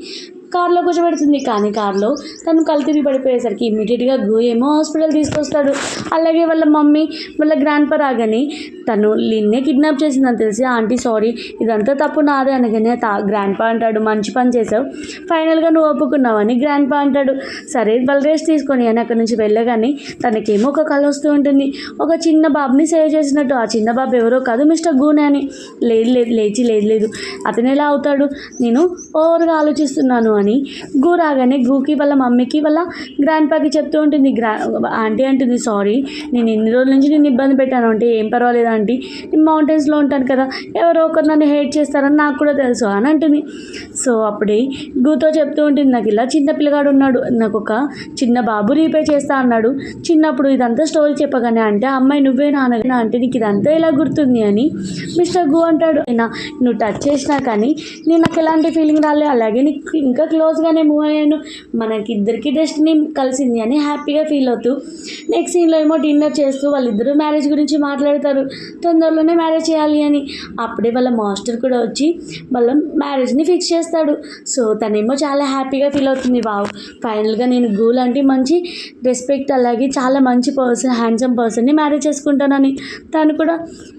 A: కార్లో కూర్చోబెడుతుంది. కానీ కార్లో తను కళ్ళు తిరిగి పడిపోయేసరికి ఇమ్మీడియట్గా గూ హాస్పిటల్ తీసుకొస్తాడు. అలాగే వాళ్ళ మమ్మీ వాళ్ళ గ్రాండ్ పా రాగానే తను లిన్నే కిడ్నాప్ చేసిందని తెలిసి ఆంటీ సారీ ఇదంతా తప్పు నాదే అనగానే గ్రాండ్ పా అంటాడు మంచి పని చేసావు, ఫైనల్గా నువ్వు ఒప్పుకున్నావు అని గ్రాండ్ పా అంటాడు. సరే వాళ్ళు రెస్ట్ తీసుకొని అని అక్కడి నుంచి వెళ్ళగానే తనకేమో ఒక కళ వస్తూ ఉంటుంది, ఒక చిన్న బాబుని సేవ్ చేసినట్టు. ఆ చిన్న బాబు ఎవరో కాదు మిస్టర్ గూనే అని. లేదు అతను ఎలా అవుతాడు, నేను ఓవర్గా ఆలోచిస్తున్నాను అని గూ రాగానే గూకి వాళ్ళ మమ్మీకి వాళ్ళ గ్రాండ్ పాకి చెప్తూ ఉంటుంది. ఆంటీ అంటుంది సారీ నేను ఇన్ని రోజుల నుంచి నేను ఇబ్బంది పెట్టాను అంటే ఏం పర్వాలేదు ఆంటీ, నేను మౌంటైన్స్లో ఉంటాను కదా, ఎవరో ఒకరు నన్ను హేట్ చేస్తారని నాకు కూడా తెలుసు అని అంటుంది. సో అప్పుడే గూతో చెప్తూ ఉంటుంది, నాకు ఇలా చిన్న పిల్లగాడు ఉన్నాడు, నాకు ఒక చిన్న బాబు రీపే చేస్తా అన్నాడు. చిన్నప్పుడు ఇదంతా స్టోరీ చెప్పగానే అంటే అమ్మాయి నువ్వే నాన్న అంటే నీకు ఇదంతా ఎలా గుర్తుంది అని మిస్టర్ గు అంటాడు. అయినా నువ్వు టచ్ చేసినా కానీ నేను నాకు ఎలాంటి ఫీలింగ్ రాలేదు, అలాగే నీకు ఇంకా క్లోజ్గానే మూవ్ అయ్యాను, మనకి ఇద్దరికి డెస్టినీ కలిసింది అని హ్యాపీగా ఫీల్ అవుతూ నెక్స్ట్ సీన్లో ఏమో డిన్నర్ చేస్తూ వాళ్ళిద్దరూ మ్యారేజ్ గురించి మాట్లాడతారు, తొందరలోనే మ్యారేజ్ చేయాలి అని. అప్పుడే వాళ్ళ మాస్టర్ కూడా వచ్చి వాళ్ళ మ్యారేజ్ని ఫిక్స్ చేస్తాడు. సో తనేమో చాలా హ్యాపీగా ఫీల్ అవుతుంది, వావ్ ఫైనల్గా నేను గూ లాంటి మంచి రెస్పెక్ట్ అలాగే చాలా మంచి పర్సన్, హ్యాండ్సమ్ పర్సన్ని మ్యారేజ్ చేసుకుంటానని. తను కూడా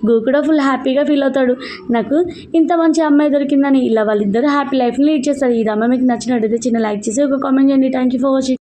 A: గూ కూడా ఫుల్ హ్యాపీగా ఫీల్ అవుతాడు, నాకు ఇంత మంచి అమ్మాయి దొరికిందని. ఇలా వాళ్ళిద్దరూ హ్యాపీ లైఫ్ని లీడ్ చేస్తారు. ఈ డ్రామా మీకు నచ్చినట్టయితే చిన్న లైక్ చేసి ఒక కామెంట్ చేయండి. Thank you for watching.